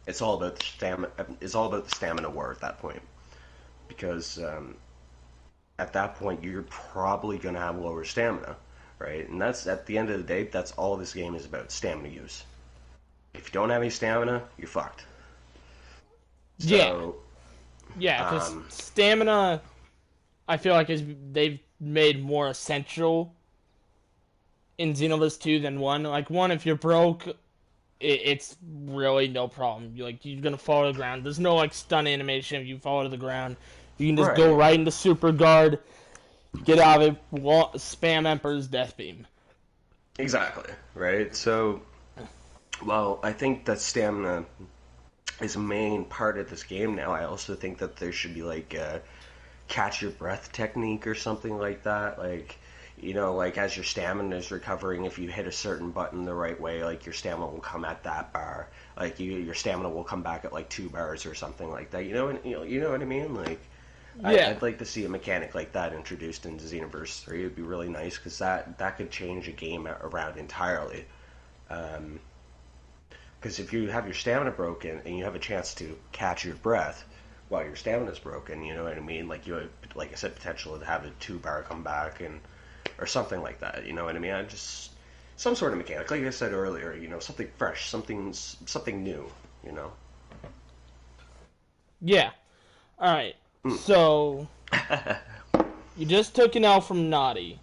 It's all about the stamina. It's all about the stamina war at that point, because at that point you're probably going to have lower stamina, right? And that's, at the end of the day, that's all this game is about: stamina use. If you don't have any stamina, you're fucked. So, because stamina, I feel like they've made more essential in Xenoverse 2 than 1. Like, 1, if you're broke, it's really no problem. You're gonna fall to the ground. There's no, like, stun animation if you fall to the ground. You can just go right into Super Guard, get out of it, spam Emperor's Death Beam. Exactly, right? So, well, I think that stamina is a main part of this game now. I also think that there should be, like, a catch your breath technique or something like that. Like, like, as your stamina is recovering, if you hit a certain button the right way, like, your stamina will come at that bar. Like, your stamina will come back at, like, 2 bars or something like that. You know what I mean? Like, yeah. I'd like to see a mechanic like that introduced into Xenoverse 3. It'd be really nice, because that could change a game around entirely. Because if you have your stamina broken and you have a chance to catch your breath while your stamina's broken, you know what I mean? Like, you have, like I said, potential to have a 2-bar come back, or something like that, you know what I mean? Some sort of mechanic, like I said earlier, something fresh, something new, Yeah. All right. So you just took an L from Naughty.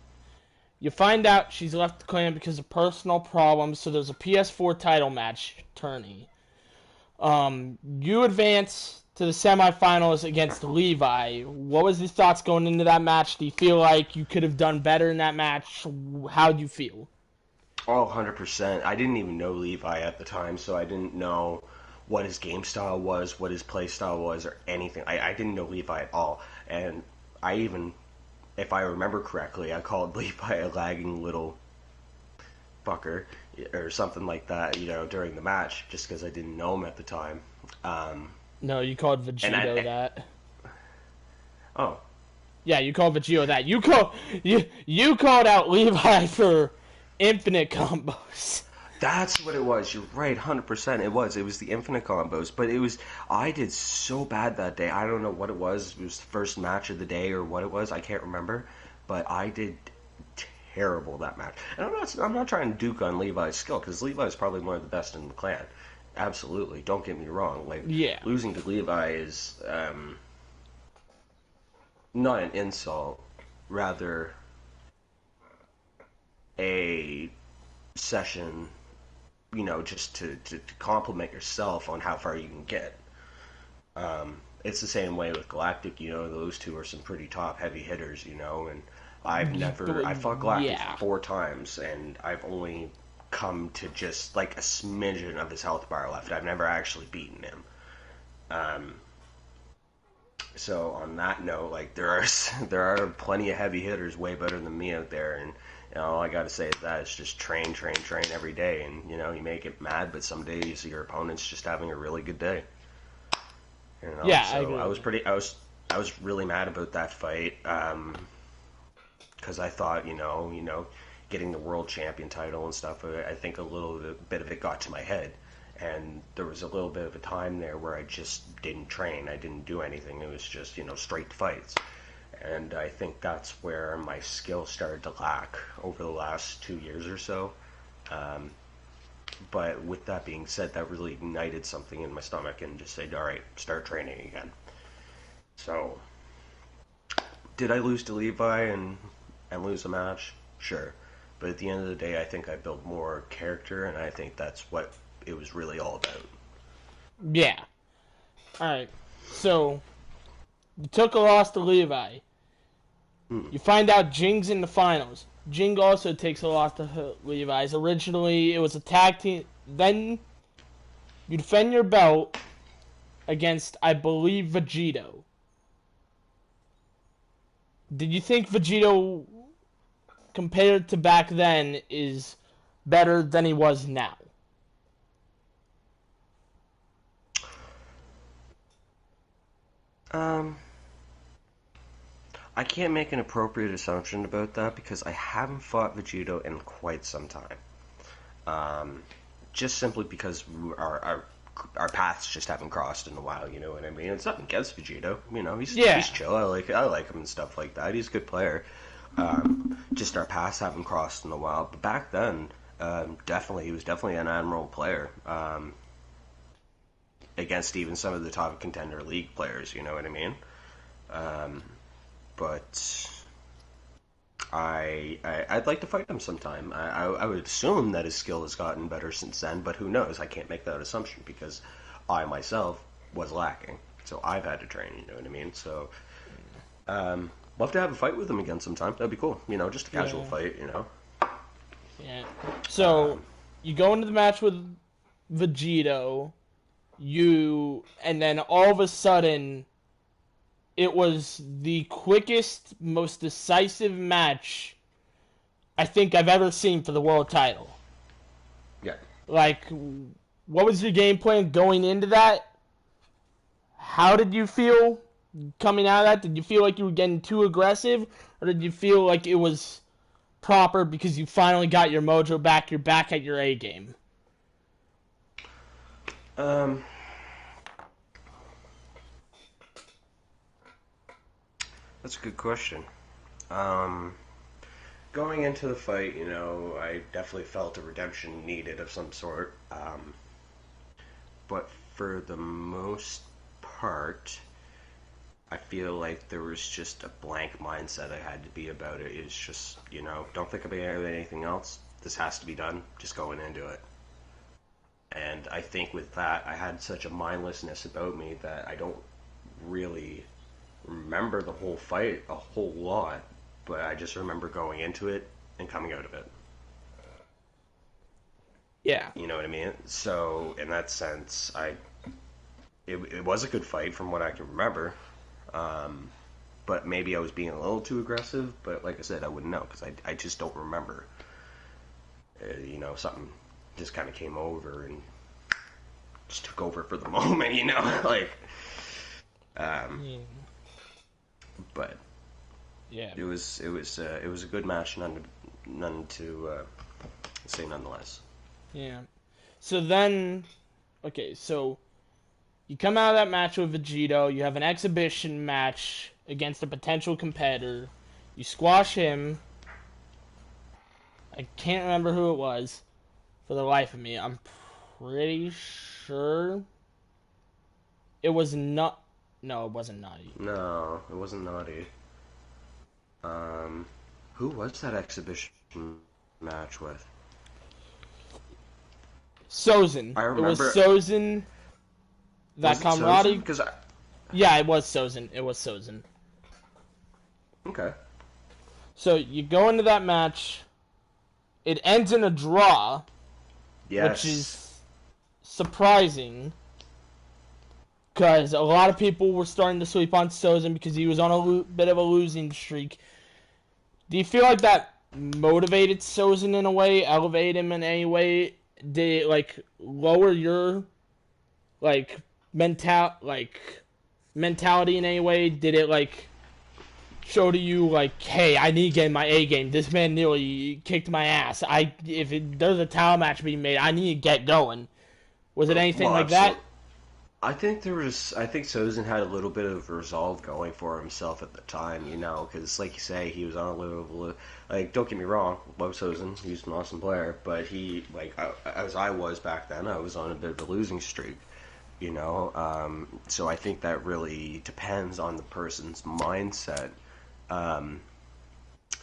You find out she's left the clan because of personal problems. So there's a PS4 title match tourney. You advance to the semifinals against Levi. What was your thoughts going into that match? Do you feel like you could have done better in that match? How do you feel? Oh, 100%. I didn't even know Levi at the time, so I didn't know what his game style was, what his play style was, or anything. I didn't know Levi at all. And I even, if I remember correctly, I called Levi a lagging little fucker or something like that, during the match, just because I didn't know him at the time. No, you called Vegito that. Oh. Yeah, you called Vegito that. You called out Levi for infinite combos. That's what it was. You're right, 100%. It was. It was the infinite combos. But I did so bad that day. I don't know what it was. It was the first match of the day or what it was. I can't remember. But I did terrible that match. And I'm not trying to duke on Levi's skill, because Levi's probably one of the best in the clan. Absolutely. Don't get me wrong. Yeah. Losing to Levi is not an insult. Rather a session, just to compliment yourself on how far you can get. It's the same way with Galactic, those two are some pretty top heavy hitters, and I fought Galactic 4 times, and I've only come to just like a smidgen of his health bar left. I've never actually beaten him. So on that note, there are plenty of heavy hitters way better than me out there, and all I gotta say is that it's just train every day, and you may get mad, but some days your opponent's just having a really good day. Yeah, so I was really mad about that fight, because I thought, getting the world champion title and stuff, I think a little bit of it got to my head, and there was a little bit of a time there where I just didn't train, I didn't do anything, it was just, straight fights. And I think that's where my skill started to lack over the last 2 years or so. But with that being said, that really ignited something in my stomach and just said, all right, start training again. So, did I lose to Levi and lose a match? Sure. But at the end of the day, I think I built more character, and I think that's what it was really all about. Yeah. Alright. So, you took a loss to Levi. You find out Jing's in the finals. Jing also takes a loss to Levi's. Originally, it was a tag team. Then, you defend your belt against, I believe, Vegito. Did you think Vegito, compared to back then, is better than he was now? I can't make an appropriate assumption about that because I haven't fought Vegito in quite some time. Just simply because our paths just haven't crossed in a while, you know what I mean? It's nothing against Vegito, he's chill. I like him and stuff like that. He's a good player. Just our paths haven't crossed in a while. But back then, he was definitely an admirable player. Against even some of the top contender league players, you know what I mean? But I'd like to fight him sometime. I would assume that his skill has gotten better since then, but who knows? I can't make that assumption because I myself was lacking. So I've had to train, you know what I mean? So, love to have a fight with him again sometime. That'd be cool. Just a casual fight, Yeah. So, you go into the match with Vegito, and then all of a sudden, it was the quickest, most decisive match I think I've ever seen for the world title. Yeah. What was your game plan going into that? How did you feel coming out of that? Did you feel like you were getting too aggressive? Or did you feel like it was proper because you finally got your mojo back, you're back at your A game? That's a good question. Going into the fight, I definitely felt a redemption needed of some sort. But for the most part, I feel like there was just a blank mindset I had to be about it. It's just, don't think about anything else. This has to be done. Just going into it. And I think with that, I had such a mindlessness about me that I don't really remember the whole fight a whole lot, but I just remember going into it and coming out of it. Yeah. You know what I mean? So, in that sense, it was a good fight from what I can remember. But maybe I was being a little too aggressive, but like I said, I wouldn't know, because I just don't remember. Something just kind of came over and just took over for the moment, like, but yeah, it was a good match, none to say nonetheless. Yeah. So then, okay, so you come out of that match with Vegito, you have an exhibition match against a potential competitor, you squash him. I can't remember who it was for the life of me. I'm pretty sure it was not. No, it wasn't Naughty. No, it wasn't Naughty. Who was that exhibition match with? Sozin. I remember. It was Sozin. That camaraderie. Because yeah, it was Sozin. It was Sozin. Okay. So you go into that match. It ends in a draw. Yes. Which is surprising. Because a lot of people were starting to sleep on Sozin because he was on a bit of a losing streak. Do you feel like that motivated Sozin in a way? Elevate him in any way? Did it, lower your, mentality in any way? Did it, show to you, hey, I need to get in my A game. This man nearly kicked my ass. If there's a title match being made, I need to get going. Was it anything like that? I think Sozin had a little bit of resolve going for himself at the time, because like you say, he was on a little, don't get me wrong, love Sozin, he's an awesome player, but he, as I was back then, I was on a bit of a losing streak, so I think that really depends on the person's mindset.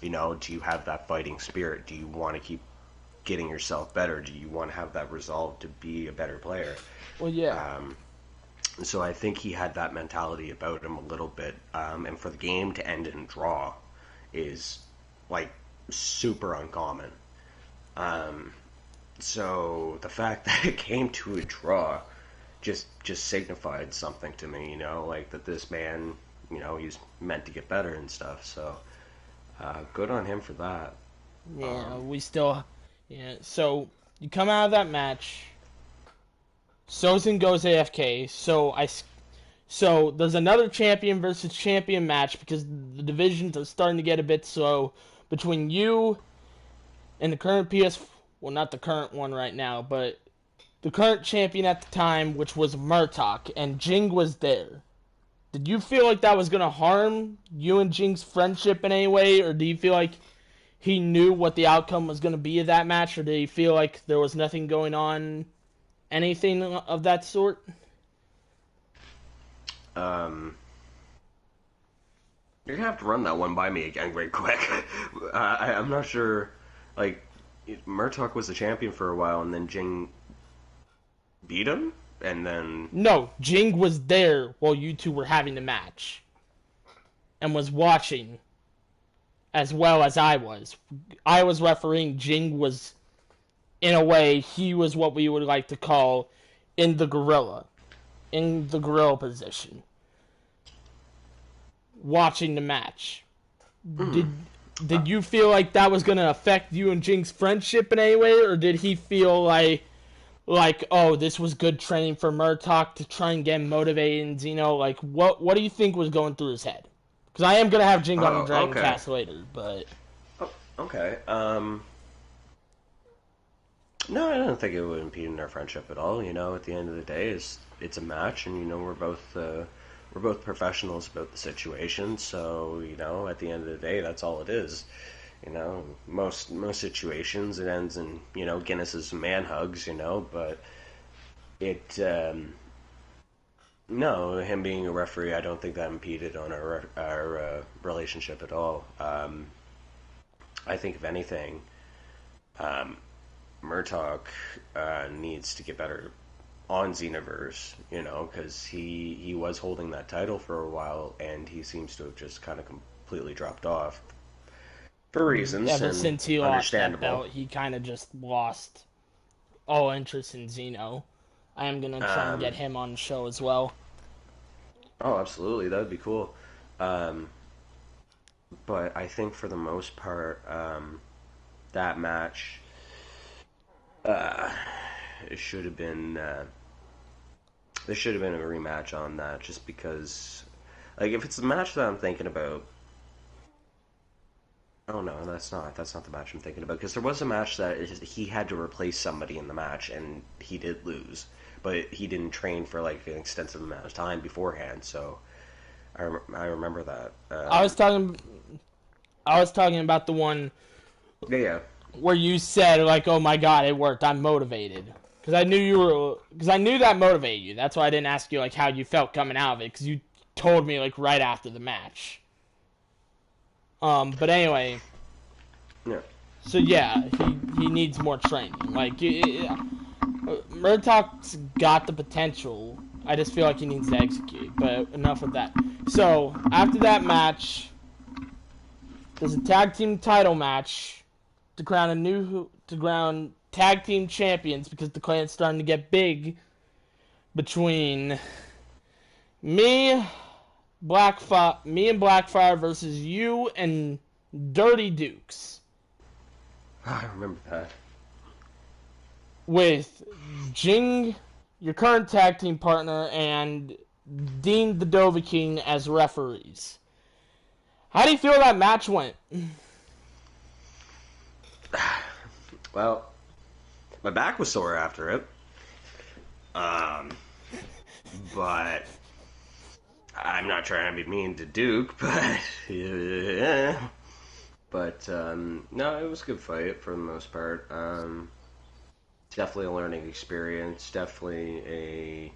Do you have that fighting spirit? Do you want to keep getting yourself better? Do you want to have that resolve to be a better player? Well, yeah. So I think he had that mentality about him a little bit. And for the game to end in draw is, super uncommon. So the fact that it came to a draw just signified something to me, that this man, he's meant to get better and stuff. So good on him for that. Yeah, yeah. So you come out of that match. Sozin goes AFK, so there's another champion versus champion match because the divisions are starting to get a bit slow between you and the current well, not the current one right now, but the current champion at the time, which was Murtok, and Jing was there. Did you feel like that was going to harm you and Jing's friendship in any way, or do you feel like he knew what the outcome was going to be of that match, or did he feel like there was nothing going on? Anything of that sort? You're gonna have to run that one by me again right quick. I'm not sure. Murtok was the champion for a while, and then Jing beat him, and then... No, Jing was there while you two were having the match. And was watching. As well as I was. I was refereeing, Jing was... In a way, he was what we would like to call in the gorilla position, watching the match. Did you feel like that was going to affect you and Jing's friendship in any way, or did he feel like oh, this was good training for Murtok to try and get him motivated? And what do you think was going through his head? Because I am going to have Jing on the Dragoncast later, but okay. No, I don't think it would impede in our friendship at all. At the end of the day, it's a match, and we're both professionals about the situation. So at the end of the day, that's all it is. Most situations it ends in Guinness's man hugs. But it No, him being a referee, I don't think that impeded on our relationship at all. I think if anything, um, Murtaugh needs to get better on Xenoverse, because he was holding that title for a while, and he seems to have just kind of completely dropped off for reasons, Ever and since he lost that understandable. belt, he kind of just lost all interest in Xeno. I am gonna try and get Um, him on the show as well. oh, absolutely, that would be cool. Um, but I think for the most part, that match, uh, it should have been. There should have been a rematch on that, just because, like, if it's the match that I'm thinking about. Oh no, that's not the match I'm thinking about, because there was a match that he had to replace somebody in the match and he did lose, but he didn't train for like an extensive amount of time beforehand. So I remember that. I was talking, I was talking about the one Yeah, yeah, where you said like, "Oh my God, it worked. I'm motivated." Because I knew that motivated you. That's why I didn't ask you like how you felt coming out of it, because you told me like right after the match. But anyway, yeah. so yeah, he needs more training. Like, Murtaugh's got the potential. I just feel like he needs to execute. But enough of that. So after that match, there's a tag team title match to crown tag team champions, because the clan's starting to get big, between me, me and Blackfire versus you and Dirty Dukes, I remember that. with Jing, your current tag team partner, and Dean the Dovahkiin as referees. How do you feel that match went? Well, my back was sore after it. But I'm not trying to be mean to Duke, but yeah. But no, it was a good fight for the most part. Definitely a learning experience. Definitely a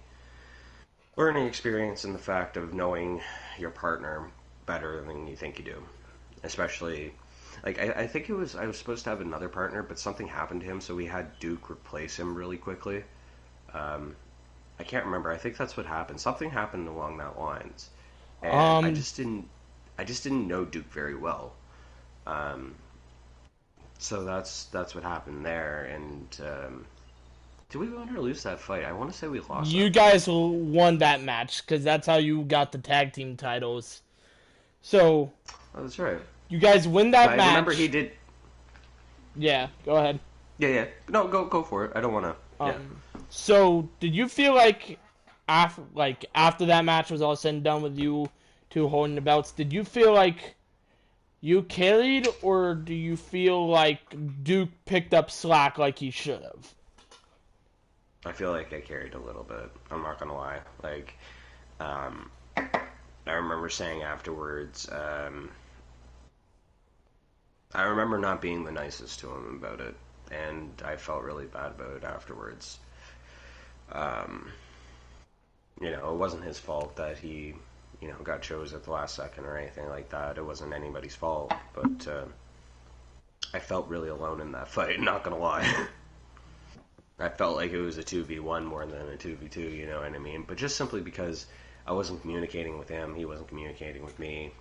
learning experience in the fact of knowing your partner better than you think you do. Especially, like, I think I was supposed to have another partner, but something happened to him, so we had Duke replace him really quickly. Um, I can't remember. I think that's what happened. Something happened along that lines, and Um, I just didn't know Duke very well. Um, so that's what happened there. And did we win or lose that fight? I want to say we lost you that fight. guys won that match, because that's how you got the tag team titles. So Oh, that's right. you guys win But that I remember he match. did. Yeah, go ahead. Yeah, yeah. No, go for it. I don't want to. Yeah. So did you feel like after that match was all said and done with you two holding the belts, did you feel like you carried, or do you feel like Duke picked up slack like he should have? I feel like I carried a little bit. I'm not gonna lie. Like, um, I remember saying afterwards. I remember not being the nicest to him about it, and I felt really bad about it afterwards. Um, it wasn't his fault that he, got chose at the last second or anything like that. It wasn't anybody's fault, but I felt really alone in that fight. Not gonna lie. I felt like it was a 2v1 more than a 2v2, you know what I mean? But just simply because I wasn't communicating with him, he wasn't communicating with me.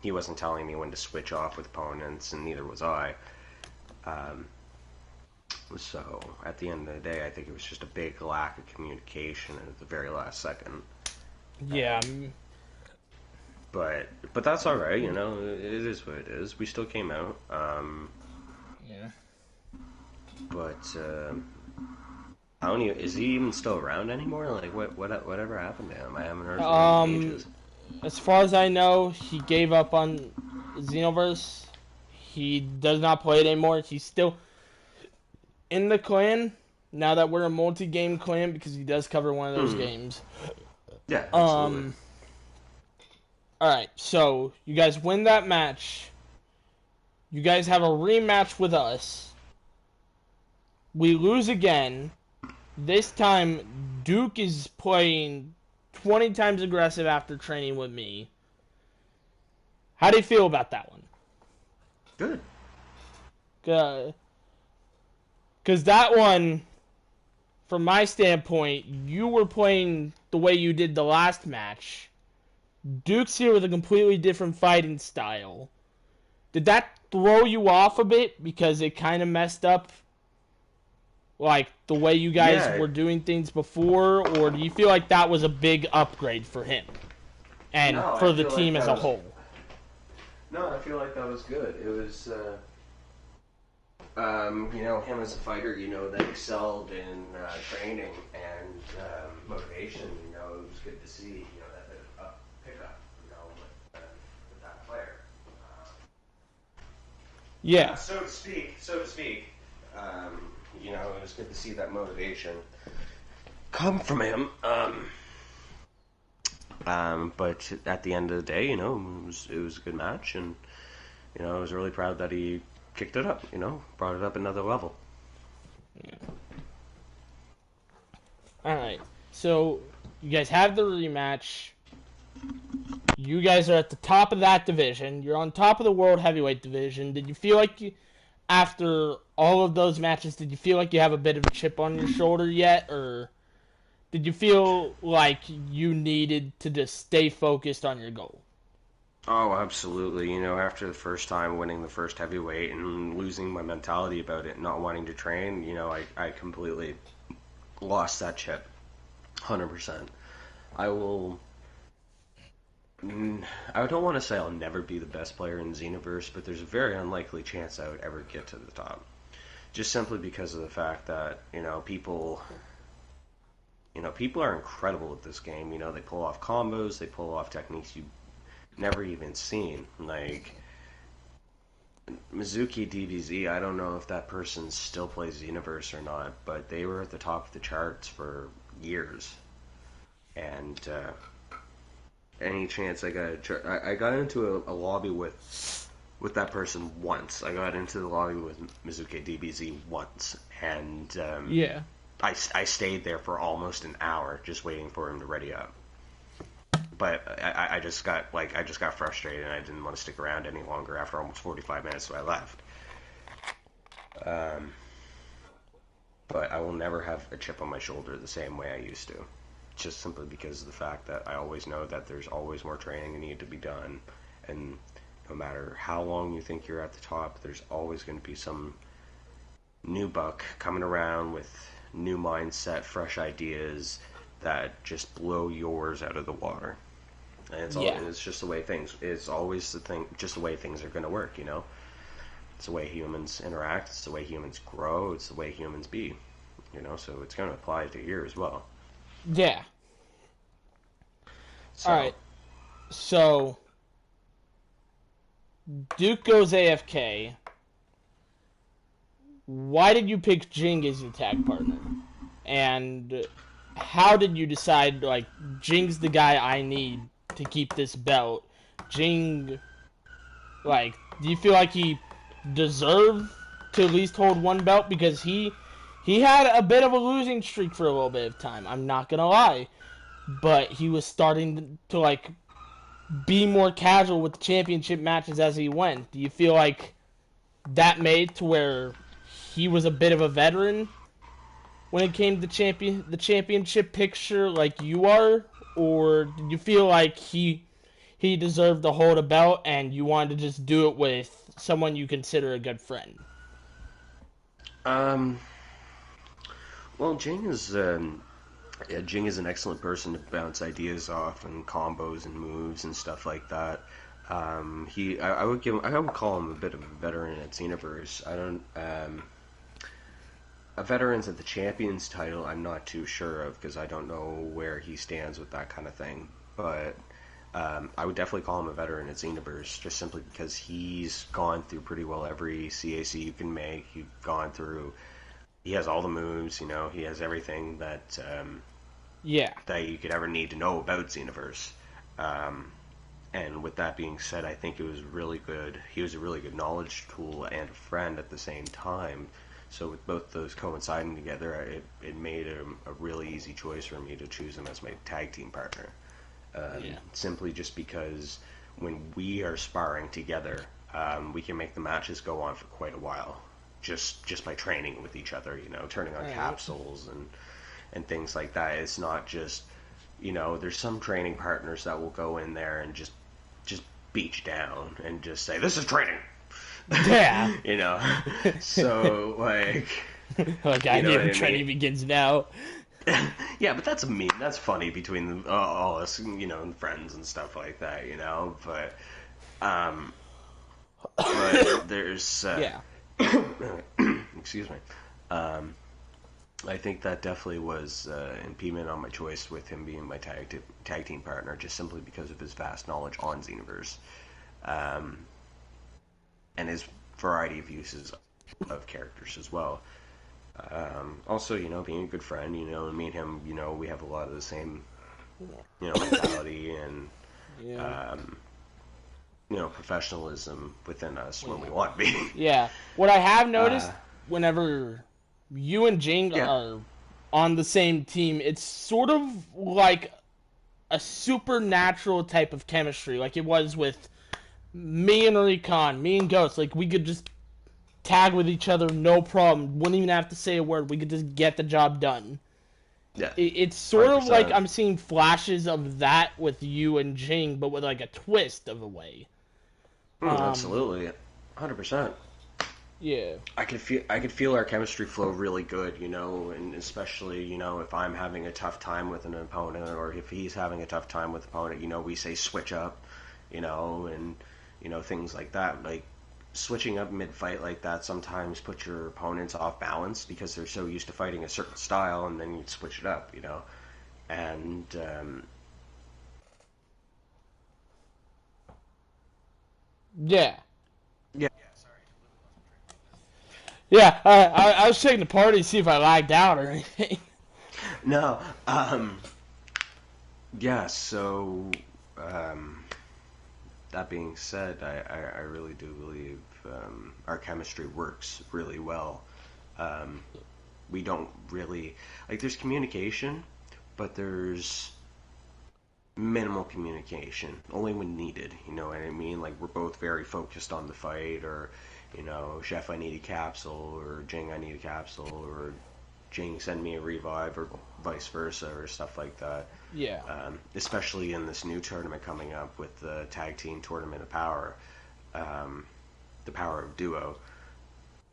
He wasn't telling me when to switch off with opponents, and neither was I. Um, so at the end of the day, I think it was just a big lack of communication at the very last second. Yeah, But that's all right, It is what it is. We still came out. yeah. But I don't even. Is he even still around anymore? Like whatever happened to him? I haven't heard from him in ages. As far as I know, he gave up on Xenoverse. He does not play it anymore. He's still in the clan now that we're a multi-game clan, because he does cover one of those games. Yeah, absolutely. All right, so you guys win that match. You guys have a rematch with us. We lose again. This time, Duke is playing 20 times aggressive after training with me. How do you feel about that one? Good. Because that one, from my standpoint, you were playing the way you did the last match. Duke's here with a completely different fighting style. Did that throw you off a bit because it kind of messed up, like, the way you guys were doing things before? Or do you feel like that was a big upgrade for him and for the team as a whole? No, I feel like that was good. It was, him as a fighter, that excelled in training and motivation. It was good to see, that bit of pickup, with that player. Yeah. So to speak. It was good to see that motivation come from him. But at the end of the day, it was a good match, and I was really proud that he kicked it up. Brought it up another level. Yeah. All right. So you guys have the rematch. You guys are at the top of that division. You're on top of the World Heavyweight division. Did you feel like after all of those matches, did you feel like you have a bit of a chip on your shoulder yet, or did you feel like you needed to just stay focused on your goal? Oh, absolutely. After the first time winning the first heavyweight and losing my mentality about it, not wanting to train, I completely lost that chip. 100%. I don't want to say I'll never be the best player in Xenoverse, but there's a very unlikely chance I would ever get to the top. Just simply because of the fact that, people are incredible at this game. They pull off combos, they pull off techniques you've never even seen. Like, Mizuki DBZ, I don't know if that person still plays Xenoverse or not, but they were at the top of the charts for years. And, any chance I got into a lobby with that person once. I got into the lobby with Mizuki DBZ once, and I stayed there for almost an hour just waiting for him to ready up. But I just got frustrated, and I didn't want to stick around any longer after almost 45 minutes, so I left. But I will never have a chip on my shoulder the same way I used to. Just simply because of the fact that I always know that there's always more training that needs to be done, and no matter how long you think you're at the top, there's always going to be some new buck coming around with new mindset, fresh ideas that just blow yours out of the water. And it's just the way it's always just the way things are going to work, It's the way humans interact, it's the way humans grow, it's the way humans be, so it's going to apply to here as well. Yeah. Alright. So, Duke goes AFK. Why did you pick Jing as your tag partner? And how did you decide, Jing's the guy I need to keep this belt? Jing, do you feel like he deserved to at least hold one belt? Because he had a bit of a losing streak for a little bit of time, I'm not gonna lie. But he was starting to, be more casual with the championship matches as he went. Do you feel like that made to where he was a bit of a veteran when it came to the championship picture like you are? Or did you feel like he deserved to hold a belt and you wanted to just do it with someone you consider a good friend? Well, Jing is an excellent person to bounce ideas off and combos and moves and stuff like that. I would call him a bit of a veteran at Xenoverse. A veteran's at the Champions title, I'm not too sure of because I don't know where he stands with that kind of thing. But I would definitely call him a veteran at Xenoverse, just simply because he's gone through pretty well every CAC you can make. He has all the moves, he has everything that that you could ever need to know about Xenoverse. And with that being said, I think it was really good. He was a really good knowledge tool and a friend at the same time So with both those coinciding together, it made a really easy choice for me to choose him as my tag team partner. Simply just because when we are sparring together, we can make the matches go on for quite a while, just by training with each other. Turning on capsules and things like that. It's not just, there's some training partners that will go in there and just beat you down and just say, "This is training." Yeah. So like training begins now. Yeah, but that's a meme. That's funny between all us, friends and stuff like that, But there's excuse me. I think that definitely was impediment on my choice with him being my tag team partner, just simply because of his vast knowledge on Xenoverse, and his variety of uses of characters as well. Also, being a good friend, me and him, we have a lot of the same, mentality and, professionalism within us when we want to be. Yeah. What I have noticed, whenever you and Jing are on the same team, it's sort of like a supernatural type of chemistry, like it was with me and Recon, me and Ghost. Like, we could just tag with each other, no problem. Wouldn't even have to say a word. We could just get the job done. Yeah, it's sort 100%. of like I'm seeing flashes of that with you and Jing, but with like a twist of a way. Absolutely, 100%. Yeah, I could feel our chemistry flow really good, and especially if I'm having a tough time with an opponent, or if he's having a tough time with an opponent, we say switch up, and things like that, like. Switching up mid-fight like that sometimes puts your opponents off balance because they're so used to fighting a certain style, and then you switch it up, and yeah, yeah. Yeah, I was checking the party to see if I lagged out or anything. No, yeah. So, that being said, I really do believe our chemistry works really well. We don't really there's communication, but there's minimal communication, only when needed. You know what I mean? Like, we're both very focused on the fight, or Chef, I need a capsule, or Jing, I need a capsule, or Jing, send me a revive, or vice versa, or stuff like that. Yeah. Especially in this new tournament coming up with the Tag Team Tournament of Power, the Power of Duo.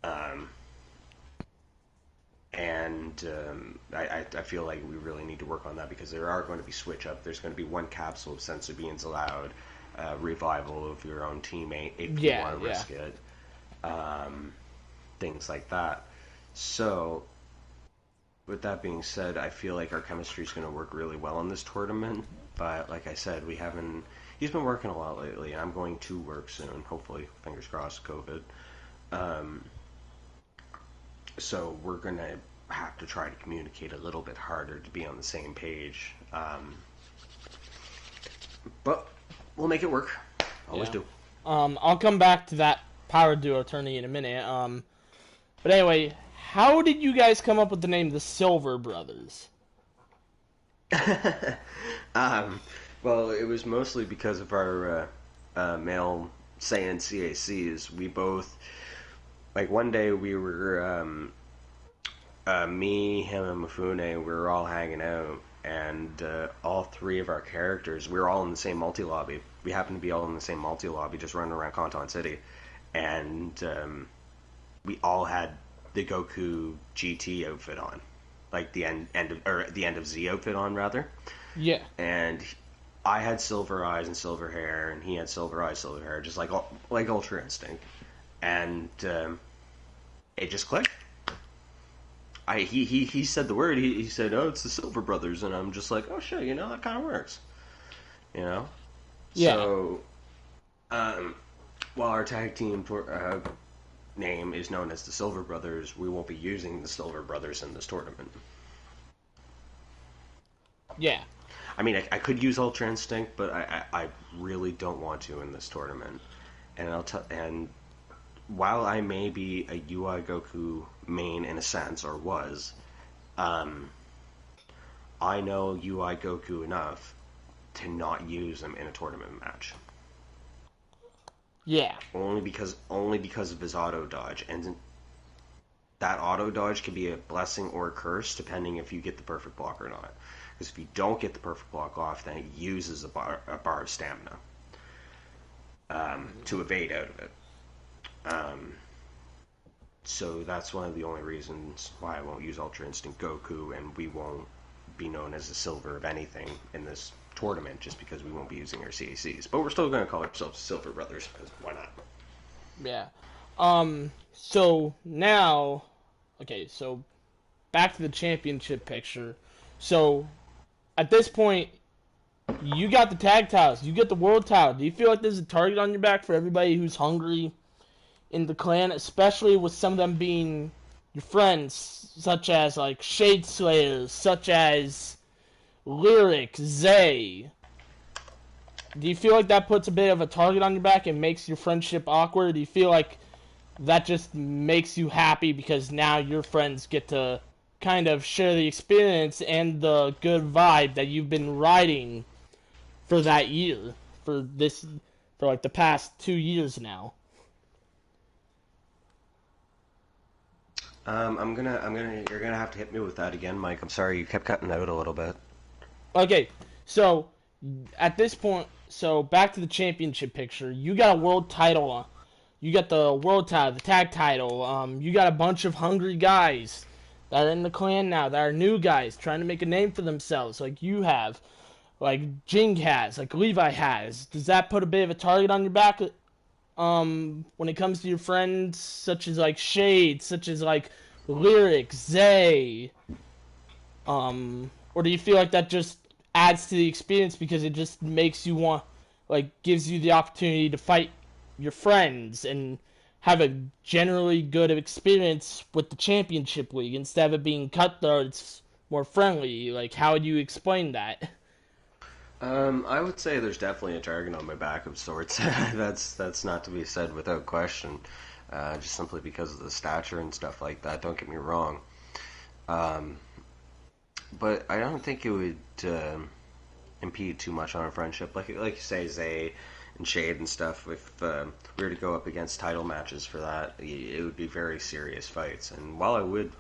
I feel like we really need to work on that, because there are going to be switch up. There's going to be one capsule of Senzu Beans allowed, revival of your own teammate if you want to risk it, things like that. So, with that being said, I feel like our chemistry is going to work really well in this tournament. But like I said, he's been working a lot lately, and I'm going to work soon, hopefully, fingers crossed, COVID. So we're going to have to try to communicate a little bit harder to be on the same page. But we'll make it work. Always do. I'll come back to that Power Duo tourney in a minute. But anyway, how did you guys come up with the name the Silver Brothers? Well, it was mostly because of our male Saiyan CACs. We both... one day we were, me, him, and Mifune, we were all hanging out, and all three of our characters, we were all in the same multi-lobby. We happened to be all in the same multi-lobby, just running around Canton City, and we all had the Goku GT outfit on, the end of Z outfit on, rather. Yeah. And I had silver eyes and silver hair, and he had silver eyes, silver hair, just like Ultra Instinct. And it just clicked. He said the word. He said, "Oh, it's the Silver Brothers," and I'm just like, "Oh shit, that kind of works." Yeah. So, while our tag team name is known as the Silver Brothers, we won't be using the Silver Brothers in this tournament. Yeah. I mean, I could use Ultra Instinct, but I really don't want to in this tournament. And while I may be a UI Goku main in a sense, or was, um, I know UI Goku enough to not use him in a tournament match. Yeah. Only because of his auto dodge, and that auto dodge can be a blessing or a curse depending if you get the perfect block or not. Because if you don't get the perfect block off, then it uses a bar of stamina to evade out of it. So that's one of the only reasons why I won't use Ultra Instinct Goku, and we won't be known as a silver of anything in this tournament, just because we won't be using our CACs. But we're still going to call ourselves Silver Brothers, because why not? Yeah. So now, okay, so back to the championship picture. So at this point, you got the tag titles, you get the world title. Do you feel like there's a target on your back for everybody who's hungry in the clan, especially with some of them being your friends, such as like Shade Slayers, such as Lyric, Zay? Do you feel like that puts a bit of a target on your back and makes your friendship awkward? Do you feel like that just makes you happy because now your friends get to kind of share the experience and the good vibe that you've been riding for that year, for like the past 2 years now? You're gonna have to hit me with that again, Mike. I'm sorry, you kept cutting out a little bit. Okay, so at this point, so back to the championship picture. You got a world title. You got the world title, the tag title. You got a bunch of hungry guys that are in the clan now, that are new guys trying to make a name for themselves, like you have, like Jing has, like Levi has. Does that put a bit of a target on your back? When it comes to your friends, such as like Shade, such as like Lyric, Zay, or do you feel like that just adds to the experience because it just makes you want, like, gives you the opportunity to fight your friends and have a generally good experience with the championship league instead of it being cutthroat? It's more friendly. Like, how would you explain that? I would say there's definitely a target on my back of sorts. That's not to be said without question. Just simply because of the stature and stuff like that. Don't get me wrong. But I don't think it would impede too much on our friendship. Like you say, Zay and Shade and stuff. If we were to go up against title matches for that, it would be very serious fights. And while I would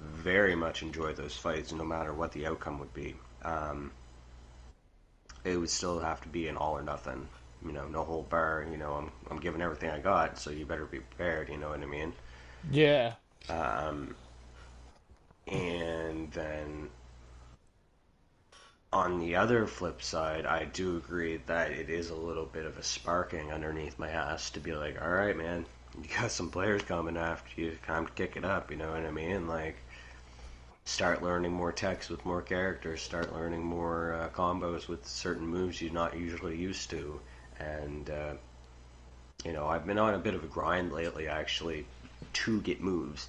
very much enjoy those fights, no matter what the outcome would be, it would still have to be an all or nothing. No hold bar. I'm giving everything I got, so you better be prepared. You know what I mean? Yeah. And then on the other flip side, I do agree that it is a little bit of a sparking underneath my ass to be like, all right, man, you got some players coming after you. Time to kick it up. You know what I mean? Like, start learning more techs with more characters. Start learning more combos with certain moves you're not usually used to. And I've been on a bit of a grind lately, actually, to get moves.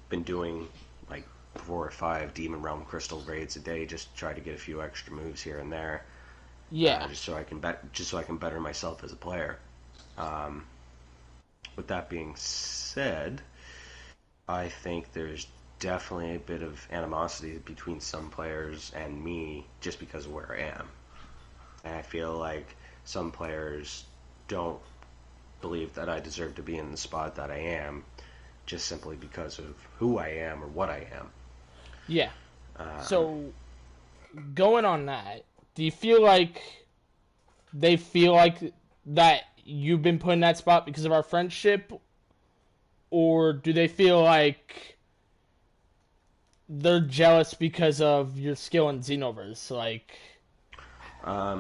Been doing like 4 or 5 Demon Realm Crystal raids a day, just to try to get a few extra moves here and there. Yeah. Just so I can better myself as a player. With that being said, I think there's definitely a bit of animosity between some players and me just because of where I am. And I feel like some players don't believe that I deserve to be in the spot that I am just simply because of who I am or what I am. Yeah. So, going on that, do you feel like they feel like that you've been put in that spot because of our friendship? Or do they feel like they're jealous because of your skill in Xenoverse? Like... I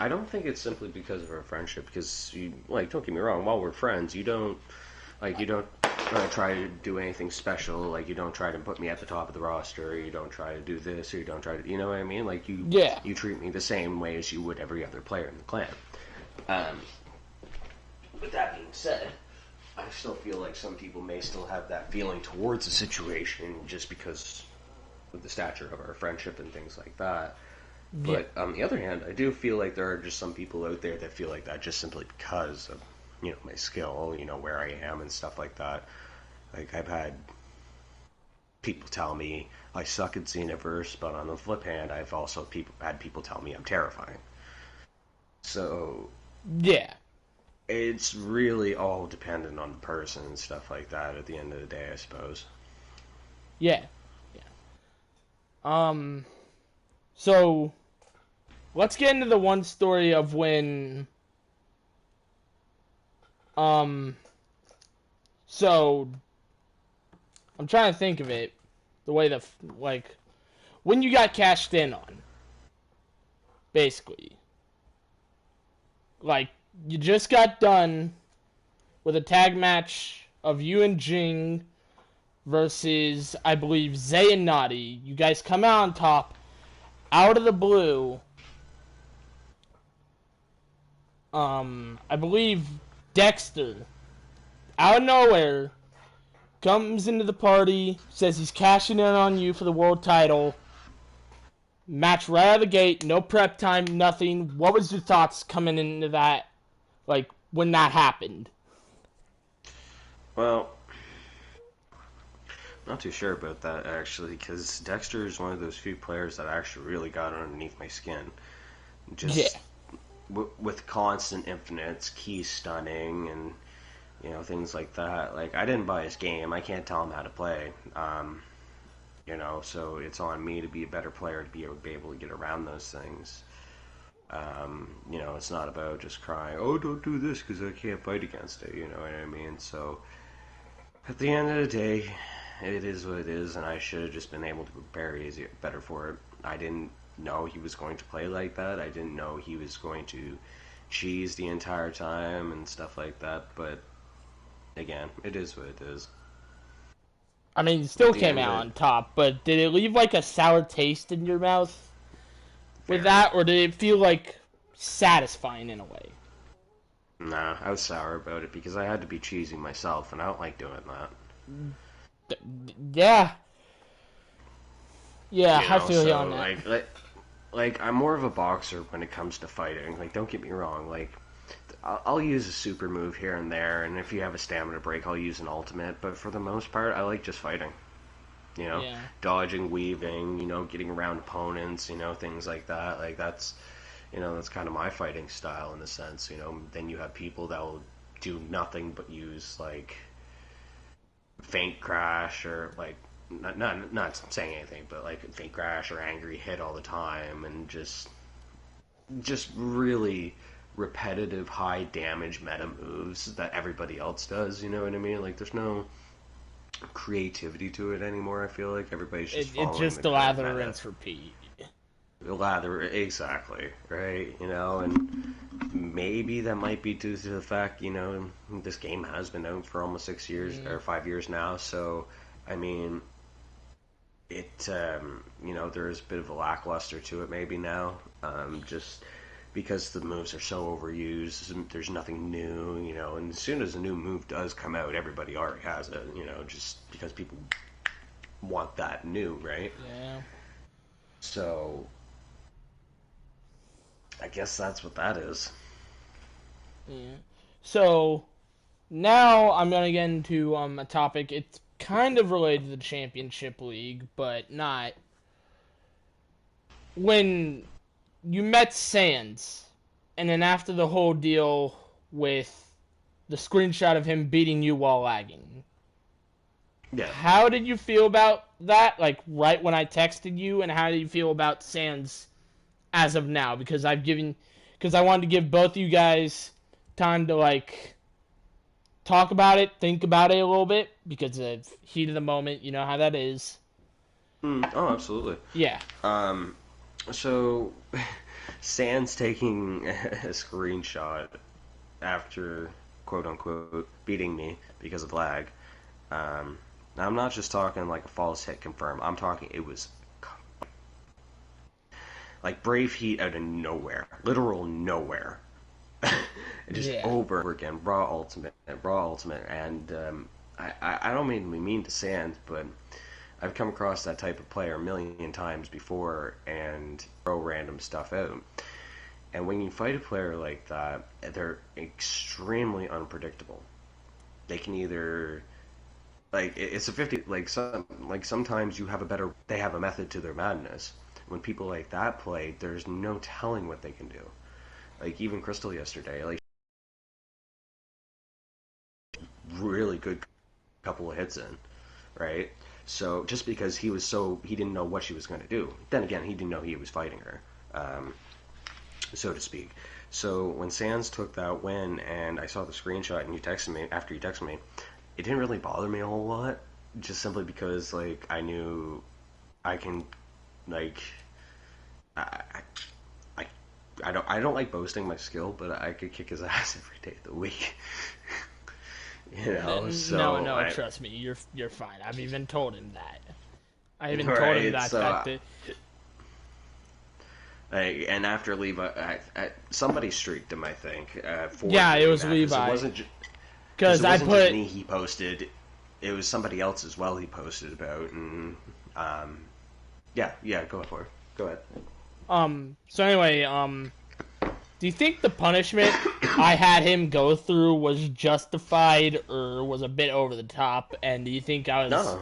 don't think it's simply because of our friendship, because don't get me wrong, while we're friends, you don't try to do anything special. Like, you don't try to put me at the top of the roster, or you don't try to do this, or you don't try to, you know what I mean? Like, you treat me the same way as you would every other player in the clan. With that being said, I still feel like some people may still have that feeling towards the situation just because of the stature of our friendship and things like that. But on the other hand, I do feel like there are just some people out there that feel like that just simply because of, my skill, where I am and stuff like that. Like, I've had people tell me I suck at Xenoverse, but on the flip hand, I've also had people tell me I'm terrifying. So Yeah. it's really all dependent on the person and stuff like that at the end of the day, I suppose. Yeah. Yeah. So let's get into the one story of when so I'm trying to think of it the way that like when you got cashed in on, basically. Like you just got done with a tag match of you and Jing versus, I believe, Zay and Naughty. You guys come out on top, out of the blue. I believe Dexter, out of nowhere, comes into the party, says he's cashing in on you for the world title. Match right out of the gate, no prep time, nothing. What was your thoughts coming into that, like, when that happened? Well, not too sure about that, actually, because Dexter is one of those few players that actually really got underneath my skin. Yeah. Just with constant infinites, key stunning, and things like that. Like, I didn't buy his game. I can't tell him how to play. So it's on me to be a better player to be able to get around those things. It's not about just crying, oh, don't do this because I can't fight against it. You know what I mean? So at the end of the day, it is what it is, and I should have just been able to prepare better for it. I didn't know he was going to play like that. I didn't know he was going to cheese the entire time and stuff like that. But again, it is what it is. I mean, it still came out on top, but did it leave like a sour taste in your mouth with that, or did it feel like satisfying in a way? Nah, I was sour about it because I had to be cheesy myself, and I don't like doing that. Yeah. Yeah, I feel you on that. Like, I'm more of a boxer when it comes to fighting. Like, don't get me wrong. Like, I'll use a super move here and there, and if you have a stamina break, I'll use an ultimate. But for the most part, I like just fighting. Yeah. Dodging, weaving, getting around opponents, things like that. Like, that's kind of my fighting style in a sense. Then you have people that will do nothing but use, like, Faint Crash or, like, not saying anything, but, like, Faint Crash or Angry Hit all the time, and just really repetitive high damage meta moves that everybody else does. You know what I mean? Like, there's no creativity to it anymore. I feel like everybody's just following it's just the lather, rinse, repeat. Lather, exactly, right? And maybe that might be due to the fact, this game has been out for almost 6 years or 5 years now. So, I mean, it there's a bit of a lackluster to it maybe now, just because the moves are so overused. There's nothing new, and as soon as a new move does come out, everybody already has it, just because people want that new, right? Yeah. So I guess that's what that is. Yeah. So now I'm gonna get into a topic. It's kind of related to the Championship League, but not. When you met Sans, and then after the whole deal with the screenshot of him beating you while lagging. Yeah. How did you feel about that? Like right when I texted you, and how do you feel about Sans as of now? Because I wanted to give both of you guys time to like talk about it, think about it a little bit, because of heat of the moment, you know how that is. Oh, absolutely. Yeah. So Sans taking a screenshot after quote unquote beating me because of lag. Now I'm not just talking like a false hit confirm. I'm talking it was like Brave Heat out of nowhere, literal nowhere. Just over and over again, raw ultimate, and I don't mean to be mean to Sans, but I've come across that type of player a million times before and throw random stuff out. And when you fight a player like that, they're extremely unpredictable. They can either it's a 50 sometimes you have they have a method to their madness. When people like that play, there's no telling what they can do. Like even Crystal yesterday, like really good couple of hits in, right? So just because he didn't know what she was going to do. Then again, he didn't know he was fighting her, so to speak. So when Sans took that win, and I saw the screenshot, and after you texted me, it didn't really bother me a whole lot, just simply because like I knew I can like I don't like boasting my skill, but I could kick his ass every day of the week. You know, so no, trust me, you're fine. I've even told him that. I even told him that. And after Levi, somebody streaked him, I think. It was Levi. Because it wasn't just me he posted; it was somebody else as well he posted about, and go for it. Go ahead. So anyway, do you think the punishment I had him go through was justified or was a bit over the top? And do you think I was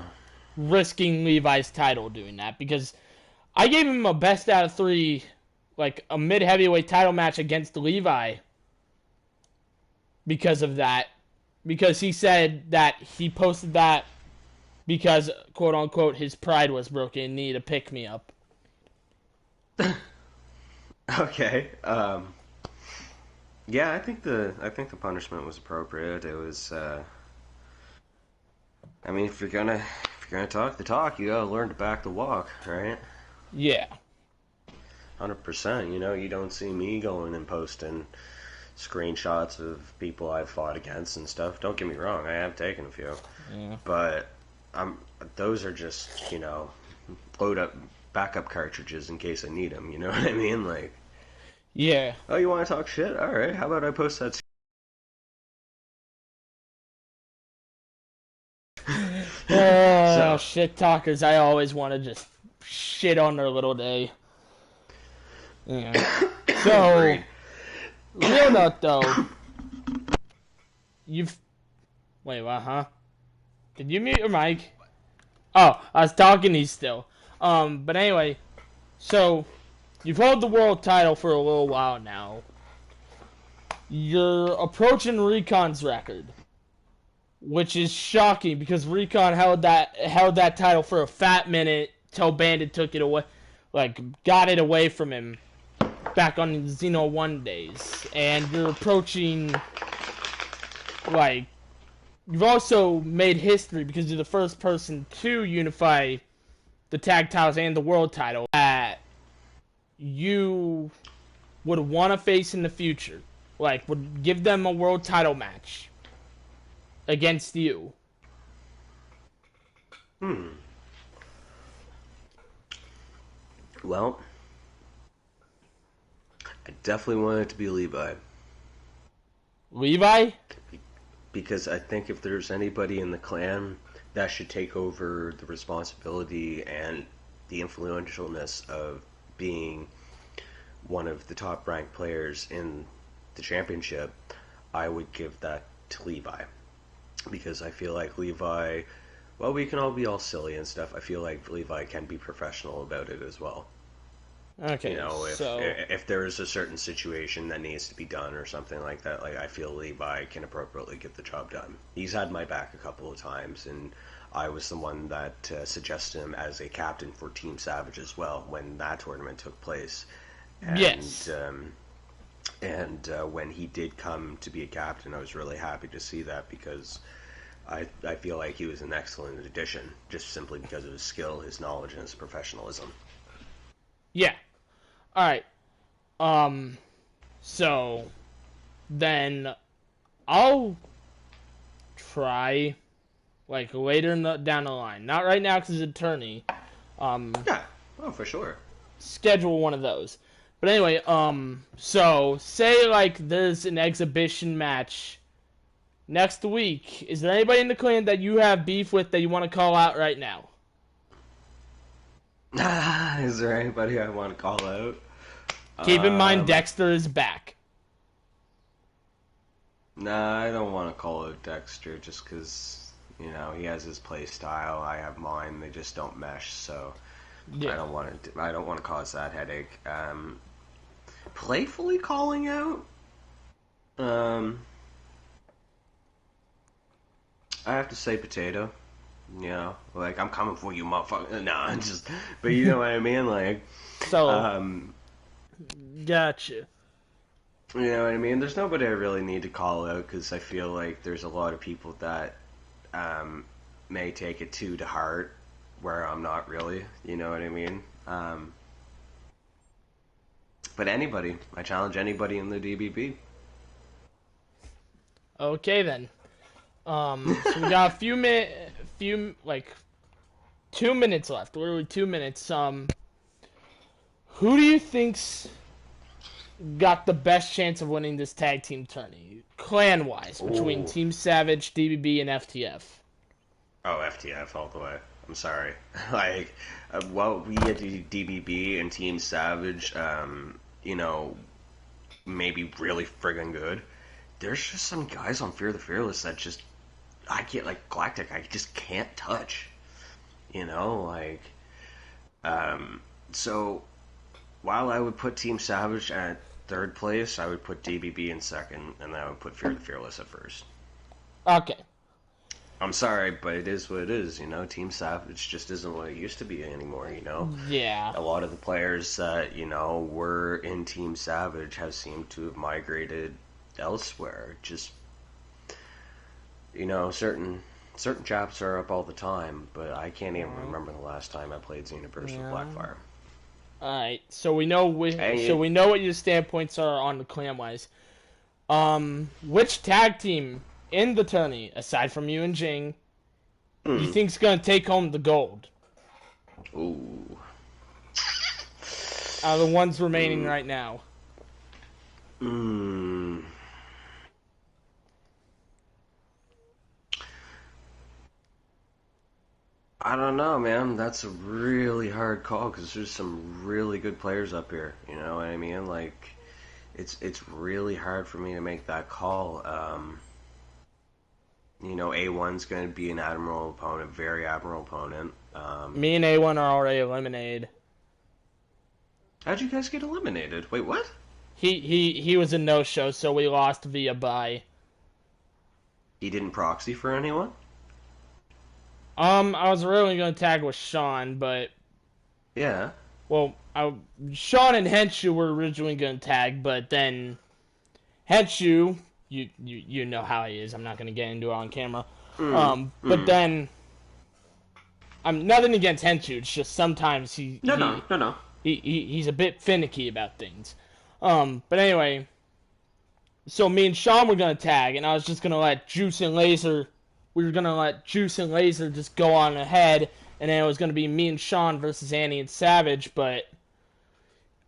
risking Levi's title doing that? Because I gave him a best out of 3, like a mid-heavyweight title match against Levi because of that. Because he said that he posted that because, quote-unquote, his pride was broken and needed a pick-me-up. Okay. Yeah, I think the punishment was appropriate. It was. I mean, if you're gonna talk the talk, you gotta learn to back the walk, right? Yeah. 100%. You know, you don't see me going and posting screenshots of people I've fought against and stuff. Don't get me wrong, I have taken a few. Yeah. But those are just, load up backup cartridges in case I need them, you know what I mean? Like, yeah. Oh, you want to talk shit? All right. How about I post that? Shit talkers. I always want to just shit on their little day. Yeah. So, real note though, wait, what? Huh? Did you mute your mic? Oh, I was talking to you still. But anyway, so. You've held the world title for a little while now. You're approaching Recon's record, which is shocking because Recon held that title for a fat minute till Bandit took it away, got it away from him back on Xeno 1 days. And you're approaching, you've also made history because you're the first person to unify the tag titles and the world title that you would want to face in the future. Would give them a world title match against you. Well, I definitely want it to be Levi. Levi? Because I think if there's anybody in the clan that should take over the responsibility and the influentialness of being one of the top ranked players in the championship, I would give that to Levi. Because I feel like Levi, well, we can all be all silly and stuff. I feel like Levi can be professional about it as well. Okay, if there is a certain situation that needs to be done or something like that, I feel Levi can appropriately get the job done. He's had my back a couple of times, and I was the one that suggested him as a captain for Team Savage as well when that tournament took place. And, yes. And when he did come to be a captain, I was really happy to see that because I feel like he was an excellent addition, just simply because of his skill, his knowledge, and his professionalism. Yeah. Alright. So, then I'll try, later down the line. Not right now because it's attorney. Yeah. Oh, for sure. Schedule one of those. But anyway, so, say, there's an exhibition match next week. Is there anybody in the clan that you have beef with that you want to call out right now? Is there anybody I want to call out? Keep in mind, Dexter is back. Nah, I don't want to call it Dexter just because, he has his play style. I have mine. They just don't mesh, so yeah. I don't want to cause that headache. Playfully calling out? I have to say potato. Like, I'm coming for you, motherfucker. Nah, but you know what I mean? Like, so, gotcha. You know what I mean? There's nobody I really need to call out because I feel like there's a lot of people that may take it too to heart where I'm not really. You know what I mean? But anybody. I challenge anybody in the DBB. Okay, then. So we got 2 minutes left. Literally 2 minutes. Who do you think's got the best chance of winning this tag team tourney, clan-wise, between Team Savage, DBB, and FTF? Oh, FTF all the way. I'm sorry. Like, we had DBB and Team Savage, maybe really friggin' good. There's just some guys on Fear the Fearless that just, I can't, like, Galactic, I just can't touch. So, while I would put Team Savage at third place, I would put DBB in second, and then I would put Fear the Fearless at first. Okay. I'm sorry, but it is what it is, Team Savage just isn't what it used to be anymore, Yeah. A lot of the players that, were in Team Savage have seemed to have migrated elsewhere. Just, certain chaps are up all the time, but I can't even remember the last time I played Xenoverse with Blackfire. Alright, so we know what your standpoints are on the clan-wise. Which tag team in the tourney, aside from you and Jing, you think's gonna take home the gold? Ooh. Out of the ones remaining right now. I don't know, man. That's a really hard call because there's some really good players up here. You know what I mean? Like, it's really hard for me to make that call. A1's going to be an admirable opponent, very admirable opponent. Me and A1 are already eliminated. How'd you guys get eliminated? Wait, what? He was a no-show, so we lost via bye. He didn't proxy for anyone? I was really going to tag with Sean, but... Yeah. Well, Sean and Henshu were originally going to tag, but then... Henshu, you know how he is, I'm not going to get into it on camera. But then... I'm nothing against Henshu, it's just sometimes No. He's a bit finicky about things. But anyway... So me and Sean were going to tag, and I was just going to let Juice and Laser... We were going to let Juice and Laser just go on ahead, and then it was going to be me and Sean versus Annie and Savage, but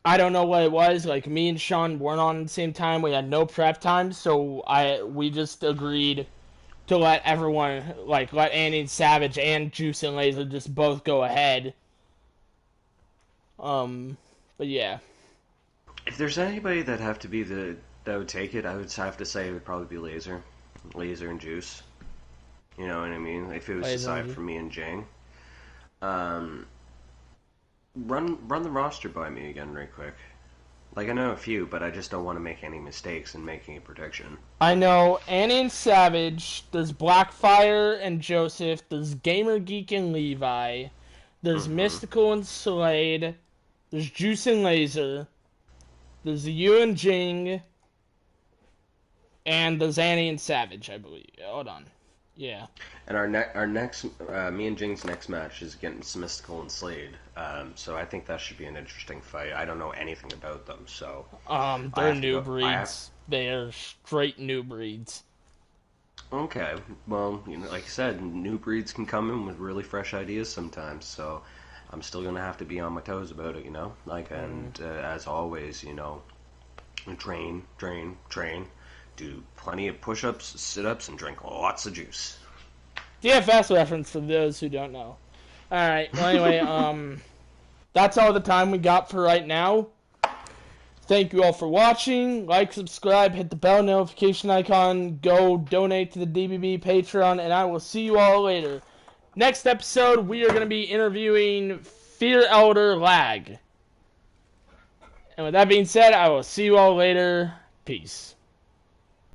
I don't know what it was. Like, me and Sean weren't on at the same time. We had no prep time, so we just agreed to let everyone, like, let Annie and Savage and Juice and Laser just both go ahead. But yeah. If there's anybody that would take it, I would have to say it would probably be Laser and Juice. You know what I mean? If it was aside from me and Jang. Run the roster by me again right quick. Like, I know a few, but I just don't want to make any mistakes in making a prediction. I know Annie and Savage, there's Blackfire and Joseph, there's Gamer Geek and Levi, there's Mystical and Slade, there's Juice and Laser, there's you and Jing, and there's Annie and Savage, I believe. Hold on. Yeah. And our next, me and Jing's next match is against Mystical and Slade. So I think that should be an interesting fight. I don't know anything about them, so. They're new breeds. They are straight new breeds. Okay. Well, like I said, new breeds can come in with really fresh ideas sometimes, so I'm still gonna have to be on my toes about it, Like, and as always, train. Do plenty of push-ups, sit-ups, and drink lots of juice. DFS reference for those who don't know. Alright, well anyway, that's all the time we got for right now. Thank you all for watching. Like, subscribe, hit the bell notification icon, go donate to the DBB Patreon, and I will see you all later. Next episode, we are going to be interviewing Fear Elder Lag. And with that being said, I will see you all later. Peace.